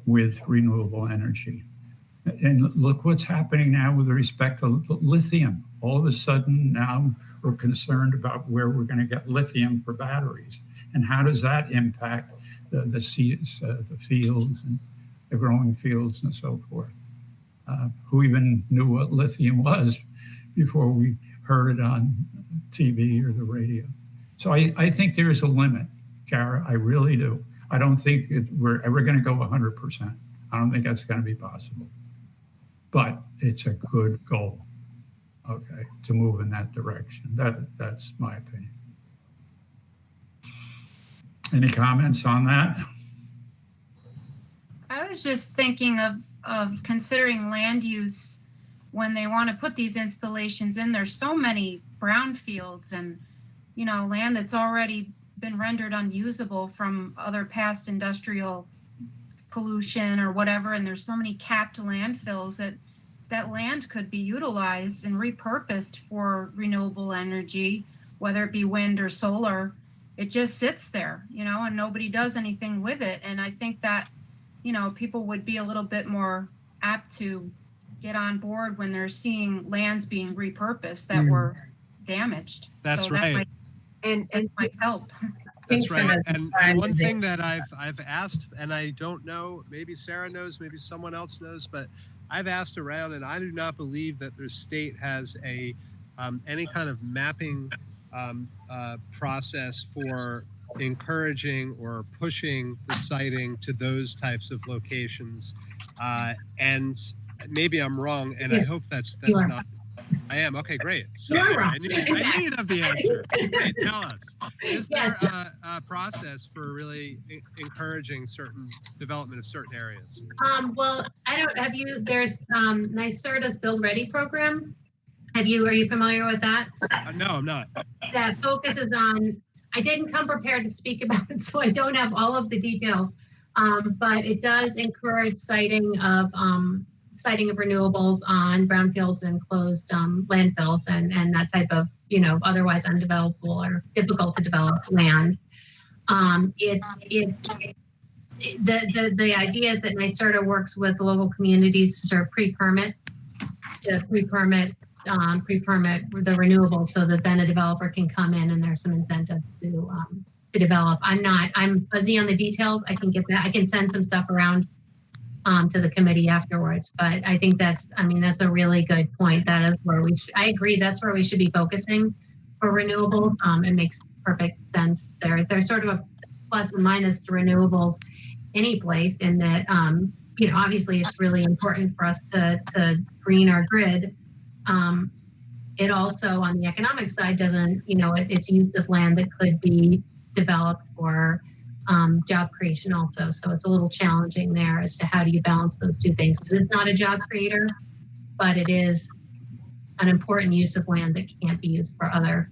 with renewable energy. And look what's happening now with respect to lithium. All of a sudden now we're concerned about where we're going to get lithium for batteries. And how does that impact the fields and the growing fields and so forth? Who even knew what lithium was before we heard it on TV or the radio? So I think there is a limit, Kara, I really do. I don't think we're ever going to go 100%. I don't think that's going to be possible. But it's a good goal, okay, to move in that direction. That's my opinion. Any comments on that? I was just thinking of considering land use when they want to put these installations in. There's so many brownfields and, land that's already been rendered unusable from other past industrial pollution or whatever. And there's so many capped landfills that land could be utilized and repurposed for renewable energy, whether it be wind or solar. It just sits there, and nobody does anything with it. And I think that, people would be a little bit more apt to get on board when they're seeing lands being repurposed that were damaged. That's so right. That might help. That's right. And one thing that I've asked, and I don't know, maybe Sarah knows, maybe someone else knows, but I've asked around, and I do not believe that the state has any kind of mapping process for encouraging or pushing the siting to those types of locations. And maybe I'm wrong, and I hope that's not. I am. Okay, great. So You're sorry. wrong. I knew you'd have the answer. Great. Tell us. Is there a process for really encouraging certain development of certain areas? Well, I don't have you. There's NYSERDA's Build Ready program. Are you familiar with that? No, I'm not. That focuses on. I didn't come prepared to speak about it, so I don't have all of the details. But it does encourage siting of renewables on brownfields and closed landfills and that type of, otherwise undevelopable or difficult to develop land. The idea is that NYSERDA works with local communities to sort of pre-permit the renewables so that then a developer can come in and there's some incentives to develop. I'm fuzzy on the details. I can get that. I can send some stuff around to the committee afterwards, but I think that's a really good point. That is where I agree. That's where we should be focusing for renewables. It makes perfect sense there. There's sort of a plus and minus to renewables any place in that, obviously it's really important for us to green our grid. It also, on the economic side, doesn't, it's use of land that could be developed for job creation also. So it's a little challenging there as to how do you balance those two things. Because it's not a job creator, but it is an important use of land that can't be used for other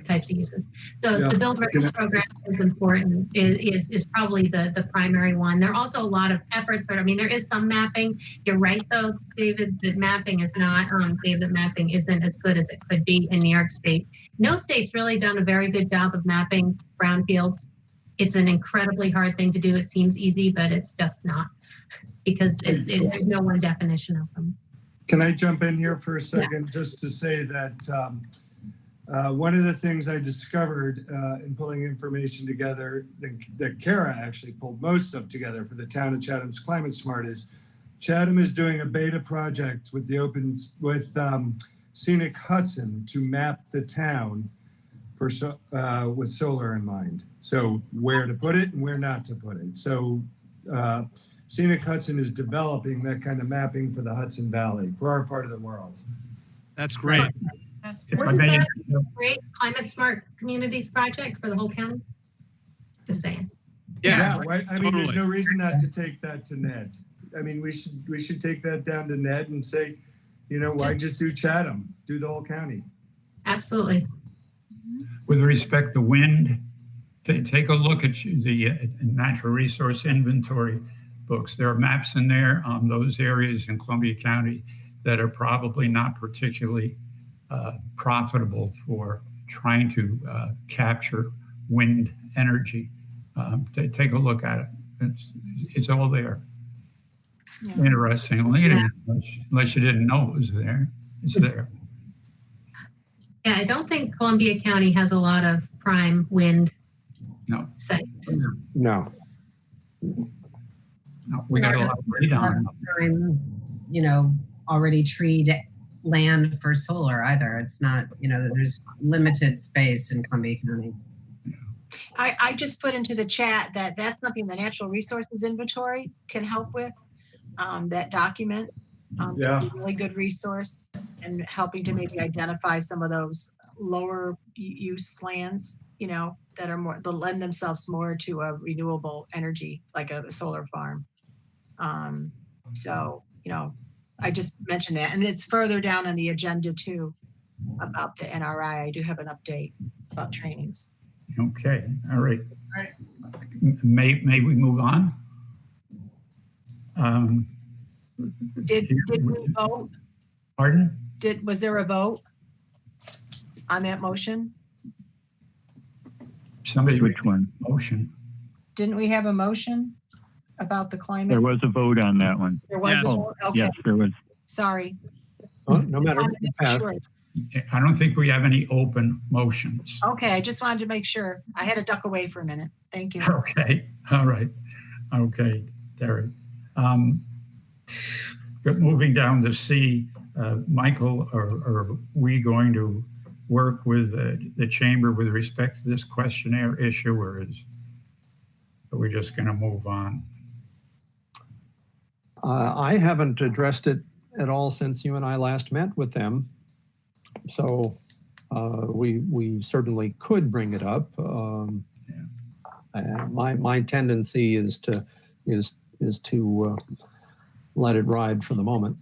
types of uses. So the Build Ready program is important, is probably the primary one. There are also a lot of efforts, but there is some mapping. You're right though, David, that mapping is not, mapping isn't as good as it could be in New York State. No state's really done a very good job of mapping brownfields. It's an incredibly hard thing to do. It seems easy, but it's just not, because there's no one definition of them. Can I jump in here for a second just to say that one of the things I discovered in pulling information together that Kara actually pulled most of together for the town of Chatham's Climate Smart is Chatham is doing a beta project with Scenic Hudson to map the town with solar in mind. So where to put it and where not to put it. So Scenic Hudson is developing that kind of mapping for the Hudson Valley, for our part of the world. That's great. Wasn't that a great Climate Smart Communities project for the whole county? Just saying. Yeah, there's no reason not to take that to Ned. We should take that down to Ned and say, why just do Chatham? Do the whole county. Absolutely. With respect to wind, take a look at the natural resource inventory books. There are maps in there on those areas in Columbia County that are probably not particularly profitable for trying to capture wind energy. Take a look at it. It's all there. Yeah. Interestingly, unless you didn't know it was there, it's there. Yeah, I don't think Columbia County has a lot of prime wind sites. No, we got a lot of prime, already treed land for solar either. It's not, there's limited space in Columbia County. I just put into the chat that's something the Natural Resources Inventory can help with, that document. Be a really good resource and helping to maybe identify some of those lower use lands, that are that lend themselves more to a renewable energy, like a solar farm. I just mentioned that, and it's further down on the agenda too about the NRI. I do have an update about trainings. Okay, all right. May we move on? Did we vote? Pardon? Was there a vote on that motion? Which one? Motion. Didn't we have a motion about the climate? There was a vote on that one. There was a vote? Okay. Yes, there was. Sorry. No matter. Sure. I don't think we have any open motions. Okay, I just wanted to make sure. I had to duck away for a minute. Thank you. Okay, all right. Okay, Terry. Moving down to C, Michael, are we going to work with the chamber with respect to this questionnaire issue, or are we just going to move on? I haven't addressed it at all since you and I last met with them. So we certainly could bring it up. My tendency is to let it ride for the moment.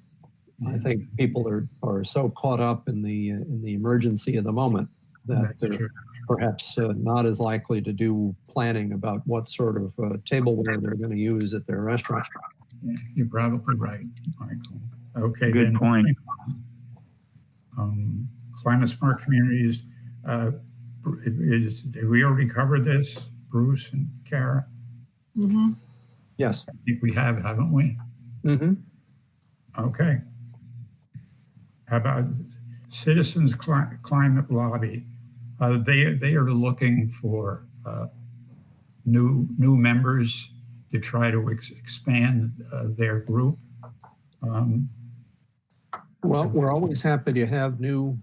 I think people are so caught up in the emergency of the moment that they're perhaps not as likely to do planning about what sort of tableware they're going to use at their restaurant. Yeah, you're probably right, Michael. Okay, Good then, point. Climate smart communities. Have we already covered this, Bruce and Kara? Mm-hmm. Yes. I think we have, haven't we? Mm-hmm. Okay. How about Citizens Climate Lobby? They are looking for new members to try to expand their group. Well, we're always happy to have new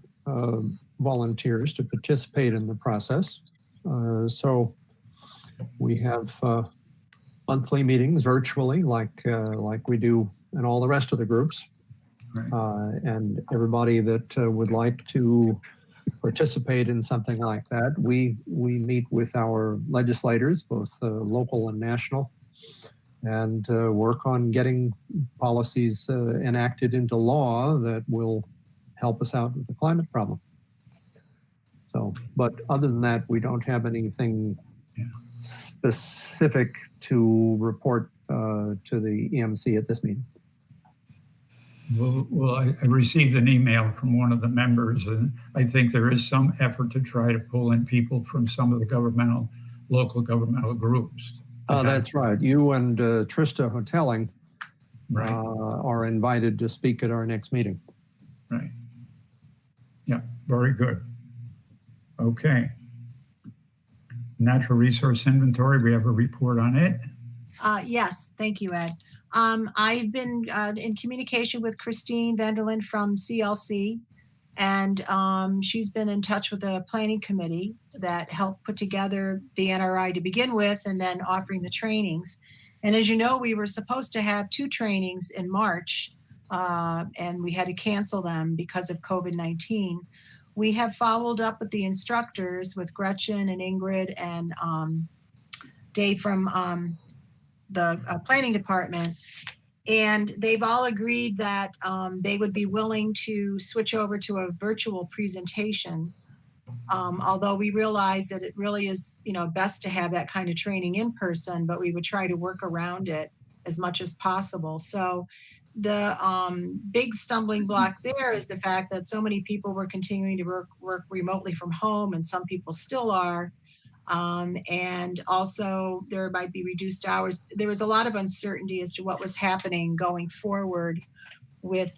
volunteers to participate in the process. So we have monthly meetings virtually, like we do in all the rest of the groups. Right. And everybody that would like to participate in something like that, we meet with our legislators, both local and national, and work on getting policies enacted into law that will help us out with the climate problem. So, but other than that, we don't have anything specific to report to the EMC at this meeting. Well, I received an email from one of the members, and I think there is some effort to try to pull in people from some of the local governmental groups. That's right. You and Trista Hotelling are invited to speak at our next meeting. Right. Yeah, very good. Okay. Natural resource inventory, we have a report on it. Yes, thank you, Ed. I've been in communication with Christine Vanderlyn from CLC, and she's been in touch with the planning committee that helped put together the NRI to begin with, and then offering the trainings. And as you know, we were supposed to have 2 trainings in March, and we had to cancel them because of COVID-19. We have followed up with the instructors, with Gretchen and Ingrid and Dave from the planning department, and they've all agreed that they would be willing to switch over to a virtual presentation. Although we realize that it really is, best to have that kind of training in person, but we would try to work around it as much as possible. So the big stumbling block there is the fact that so many people were continuing to work remotely from home, and some people still are. And also there might be reduced hours. There was a lot of uncertainty as to what was happening going forward with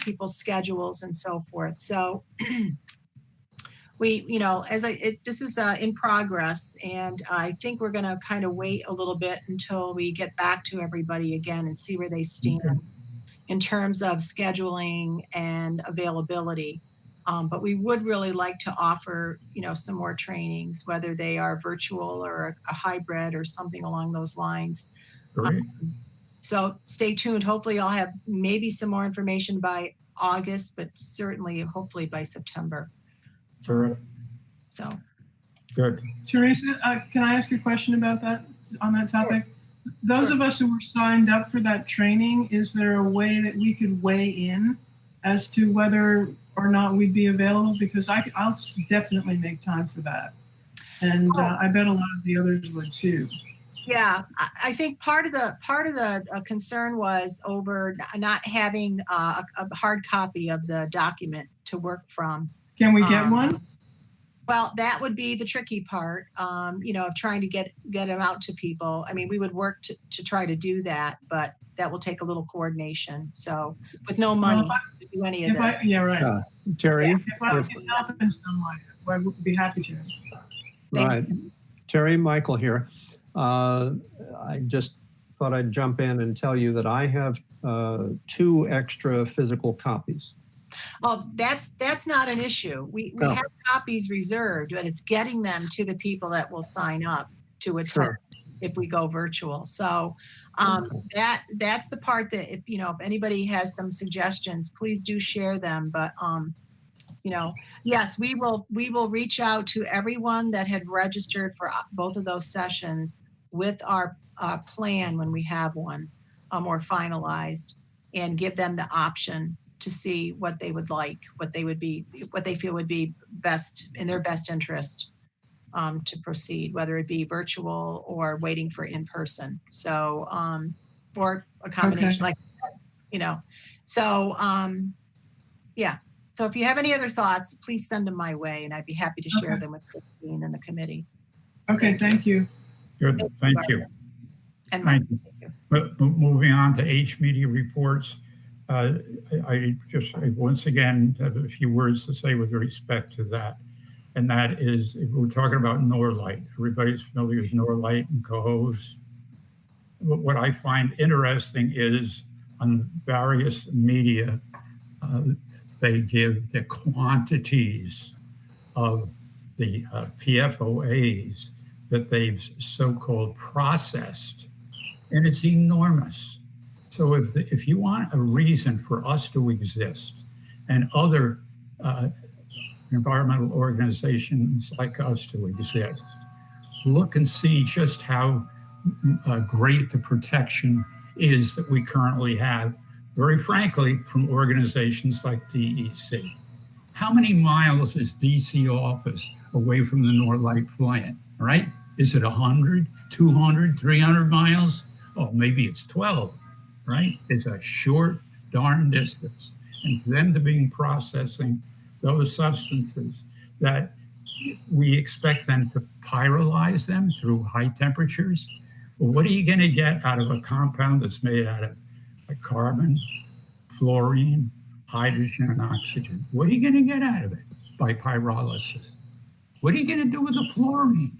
people's schedules and so forth. So we, this is in progress, and I think we're going to kind of wait a little bit until we get back to everybody again and see where they stand in terms of scheduling and availability. But we would really like to offer, some more trainings, whether they are virtual or a hybrid or something along those lines. So stay tuned. Hopefully I'll have maybe some more information by August, but certainly, hopefully by September. Sure. So. Good. Teresa, can I ask a question about that, on that topic? Sure. Those of us who were signed up for that training, is there a way that we could weigh in as to whether or not we'd be available? Because I'll definitely make time for that. And I bet a lot of the others would too. Yeah, I think part of the concern was over not having a hard copy of the document to work from. Can we get one? Well, that would be the tricky part, of trying to get them out to people. I mean, we would work to try to do that, but that will take a little coordination. So with no money to do any of this. Terry? Yeah, if I can help in some way, I would be happy to. Right. Terry, Michael here. I just thought I'd jump in and tell you that I have 2 extra physical copies. Oh, that's not an issue. We No. have copies reserved, but it's getting them to the people that will sign up to attend Sure. if we go virtual. So that's the part that if anybody has some suggestions, please do share them. But yes, we will reach out to everyone that had registered for both of those sessions with our plan when we have one more finalized, and give them the option to see what they would like, what they feel would be best in their best interest to proceed, whether it be virtual or waiting for in person. So or a combination, Okay. So yeah. So if you have any other thoughts, please send them my way, and I'd be happy to share them with Christine and the committee. Okay, thank you. Good, thank you. And Thank you. But moving on to H media reports, I just once again have a few words to say with respect to that. And that is, if we're talking about Norlight. Everybody's familiar with Norlight and Cohoes. What I find interesting is on various media, they give the quantities of the PFOAs that they've so-called processed, and it's enormous. So if you want a reason for us to exist and other environmental organizations like us to exist, look and see just how great the protection is that we currently have, very frankly, from organizations like DEC. How many miles is DC office away from the Norlight plant, right? Is it 100, 200, 300 miles? Oh, maybe it's 12, right? It's a short, darn distance. And for them to be processing those substances that we expect them to pyrolyze them through high temperatures. Well, what are you going to get out of a compound that's made out of carbon, fluorine, hydrogen, and oxygen? What are you going to get out of it by pyrolysis? What are you going to do with the fluorine?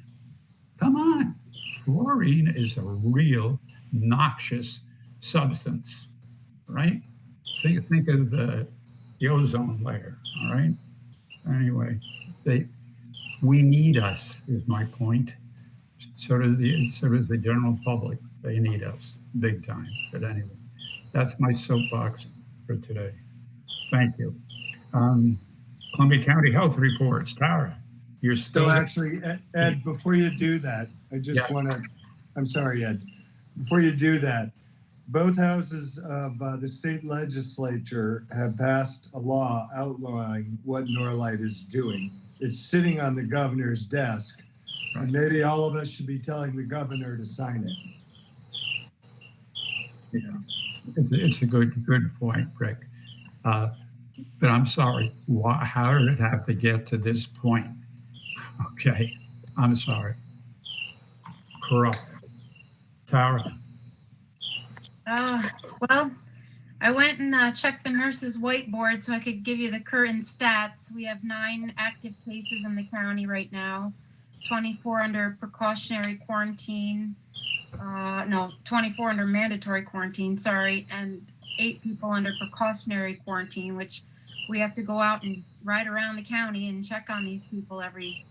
Come on. Fluorine is a real noxious substance, right? Think of the ozone layer, all right? Anyway, we need us, is my point. So does the general public. They need us big time. But anyway, that's my soapbox for today. Thank you. Columbia County Health Reports. Tara, you're still. So actually, Ed, before you do that, I just want to, I'm sorry, Ed, before you do that, both houses of the state legislature have passed a law outlining what Norlight is doing. It's sitting on the governor's desk, and maybe all of us should be telling the governor to sign it. Yeah, it's a good point, Rick. But I'm sorry, how did it have to get to this point? Okay, I'm sorry. Corrupt. Tara. Well, I went and checked the nurses' whiteboard so I could give you the current stats. We have 9 active cases in the county right now, 24 under precautionary quarantine. No, 24 under mandatory quarantine, sorry, and 8 people under precautionary quarantine, which we have to go out and ride around the county and check on these people every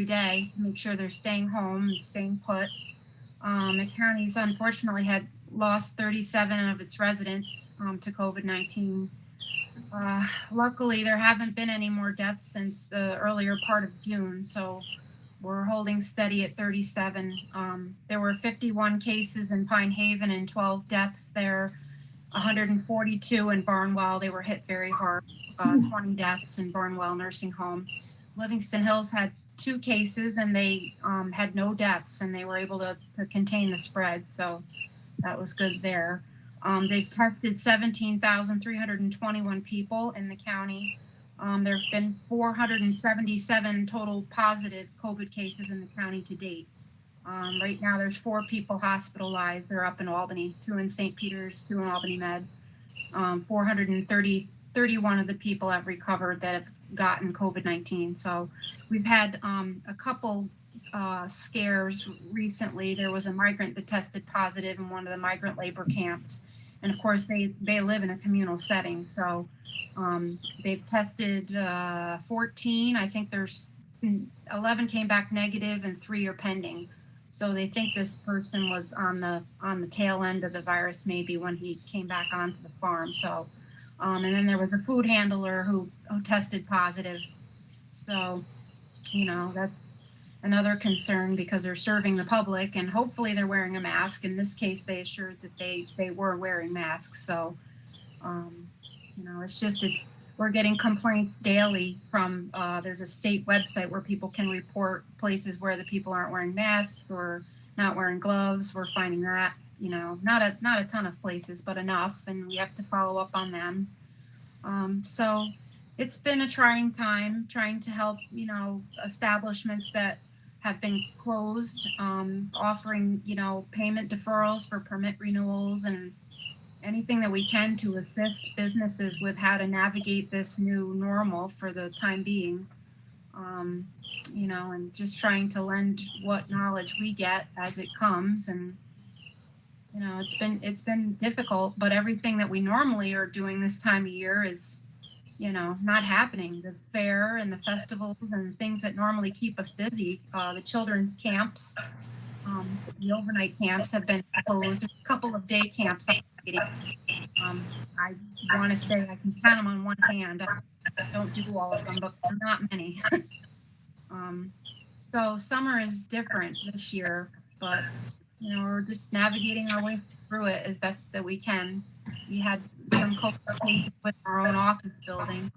day to make sure they're staying home and staying put. The county's unfortunately had lost 37 of its residents to COVID-19. Luckily, there haven't been any more deaths since the earlier part of June, so we're holding steady at 37. There were 51 cases in Pine Haven and 12 deaths there, 142 in Barnwell. They were hit very hard, 20 deaths in Barnwell Nursing Home. Livingston Hills had 2 cases and they had no deaths, and they were able to contain the spread, so that was good there. They've tested 17,321 people in the county. There have been 477 total positive COVID cases in the county to date. Right now, there's 4 people hospitalized. They're up in Albany, 2 in St. Peter's, 2 in Albany Med. 431 of the people have recovered that have gotten COVID-19. So we've had a couple scares recently. There was a migrant that tested positive in one of the migrant labor camps, and of course they live in a communal setting. So they've tested 14. I think there's 11 came back negative and 3 are pending. So they think this person was on the tail end of the virus, maybe when he came back onto the farm. So, and then there was a food handler who tested positive. So, you know, that's another concern because they're serving the public and hopefully they're wearing a mask. In this case, they assured that they were wearing masks. So, you know, we're getting complaints daily from, there's a state website where people can report places where the people aren't wearing masks or not wearing gloves. We're finding that, you know, not a ton of places, but enough, and we have to follow up on them. So it's been a trying time trying to help, you know, establishments that have been closed, offering, you know, payment deferrals for permit renewals and anything that we can to assist businesses with how to navigate this new normal for the time being. You know, and just trying to lend what knowledge we get as it comes. And, you know, it's been difficult, but everything that we normally are doing this time of year is, you know, not happening. The fair and the festivals and things that normally keep us busy, the children's camps, the overnight camps have been closed. There's a couple of day camps operating. I want to say I can count them on one hand. I don't do all of them, but they're not many. So summer is different this year, but, you know, we're just navigating our way through it as best that we can. We had some COVID cases with our own office building.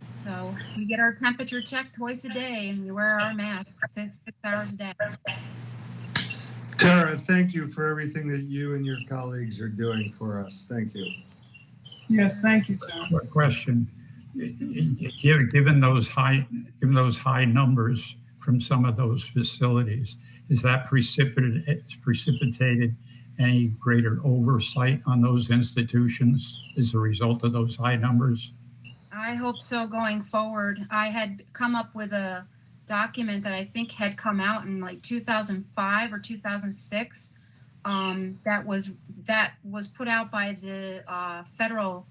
So we get our temperature checked twice a day and we wear our masks 6 hours a day. Tara, thank you for everything that you and your colleagues are doing for us. Thank you. Yes, thank you, Tara. One question. Given those high numbers from some of those facilities, is that precipitated any greater oversight on those institutions as a result of those high numbers? I hope so going forward. I had come up with a document that I think had come out in like 2005 or 2006 that was put out by the Federal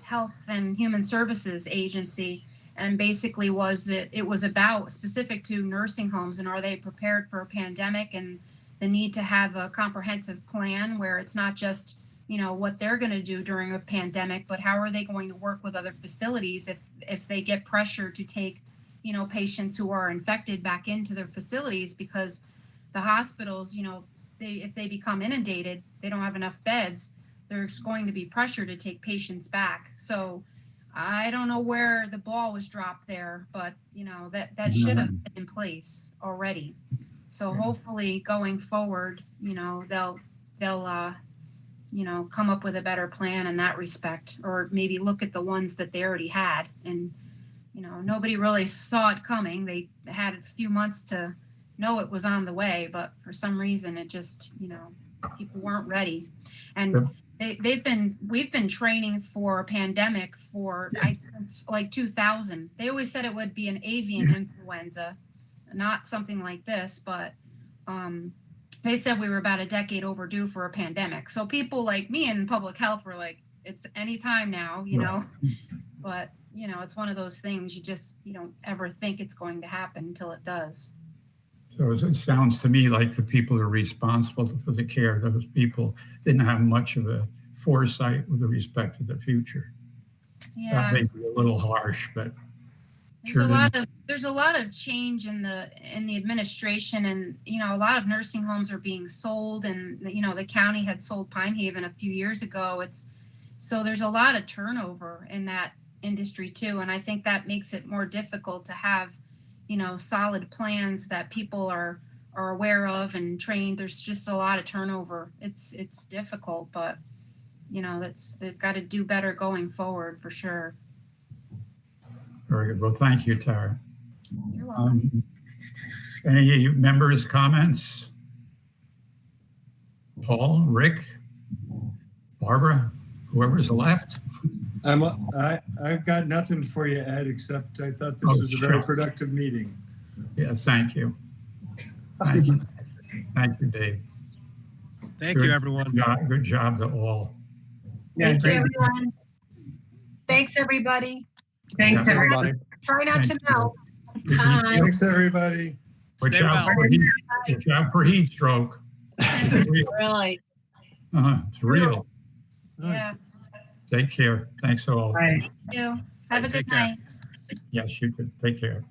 Health and Human Services Agency, and basically it was about specific to nursing homes and are they prepared for a pandemic and the need to have a comprehensive plan where it's not just, you know, what they're going to do during a pandemic, but how are they going to work with other facilities if they get pressure to take, you know, patients who are infected back into their facilities, because the hospitals, you know, if they become inundated, they don't have enough beds, there's going to be pressure to take patients back. So I don't know where the ball was dropped there, but, you know, that should have been in place already. So hopefully going forward, you know, they'll you know, come up with a better plan in that respect, or maybe look at the ones that they already had. And, you know, nobody really saw it coming. They had a few months to know it was on the way, but for some reason it just, you know, people weren't ready. And we've been training for a pandemic since like 2000. They always said it would be an avian influenza, not something like this, but they said we were about a decade overdue for a pandemic. So people like me in public health were like, it's any time now, you know, but, you know, it's one of those things you don't ever think it's going to happen until it does. So it sounds to me like the people who are responsible for the care of those people didn't have much of a foresight with respect to the future. Yeah. That may be a little harsh, but there's a lot of change in the administration, and, you know, a lot of nursing homes are being sold, and, you know, the county had sold Pine Haven a few years ago. So there's a lot of turnover in that industry too, and I think that makes it more difficult to have, you know, solid plans that people are aware of and trained. There's just a lot of turnover. It's difficult, but, you know, they've got to do better going forward for sure. Very good. Well, thank you, Tara. You're welcome. Any members' comments? Paul, Rick, Barbara, whoever's left? I've got nothing for you, Ed, except I thought this was a very productive meeting. Yeah, thank you. Thank you. Thank you, Dave. Thank you, everyone. Good job to all. Thank you, everyone. Thanks, everybody. Thanks, Yeah. everybody. Try not to melt. Bye. Thanks, everybody. Watch Stay out, well. watch out for heat stroke. It's real. Really. It's real. Yeah. Take care. Thanks all. Bye. You have a good Take care. night. Yes, you could. Take care.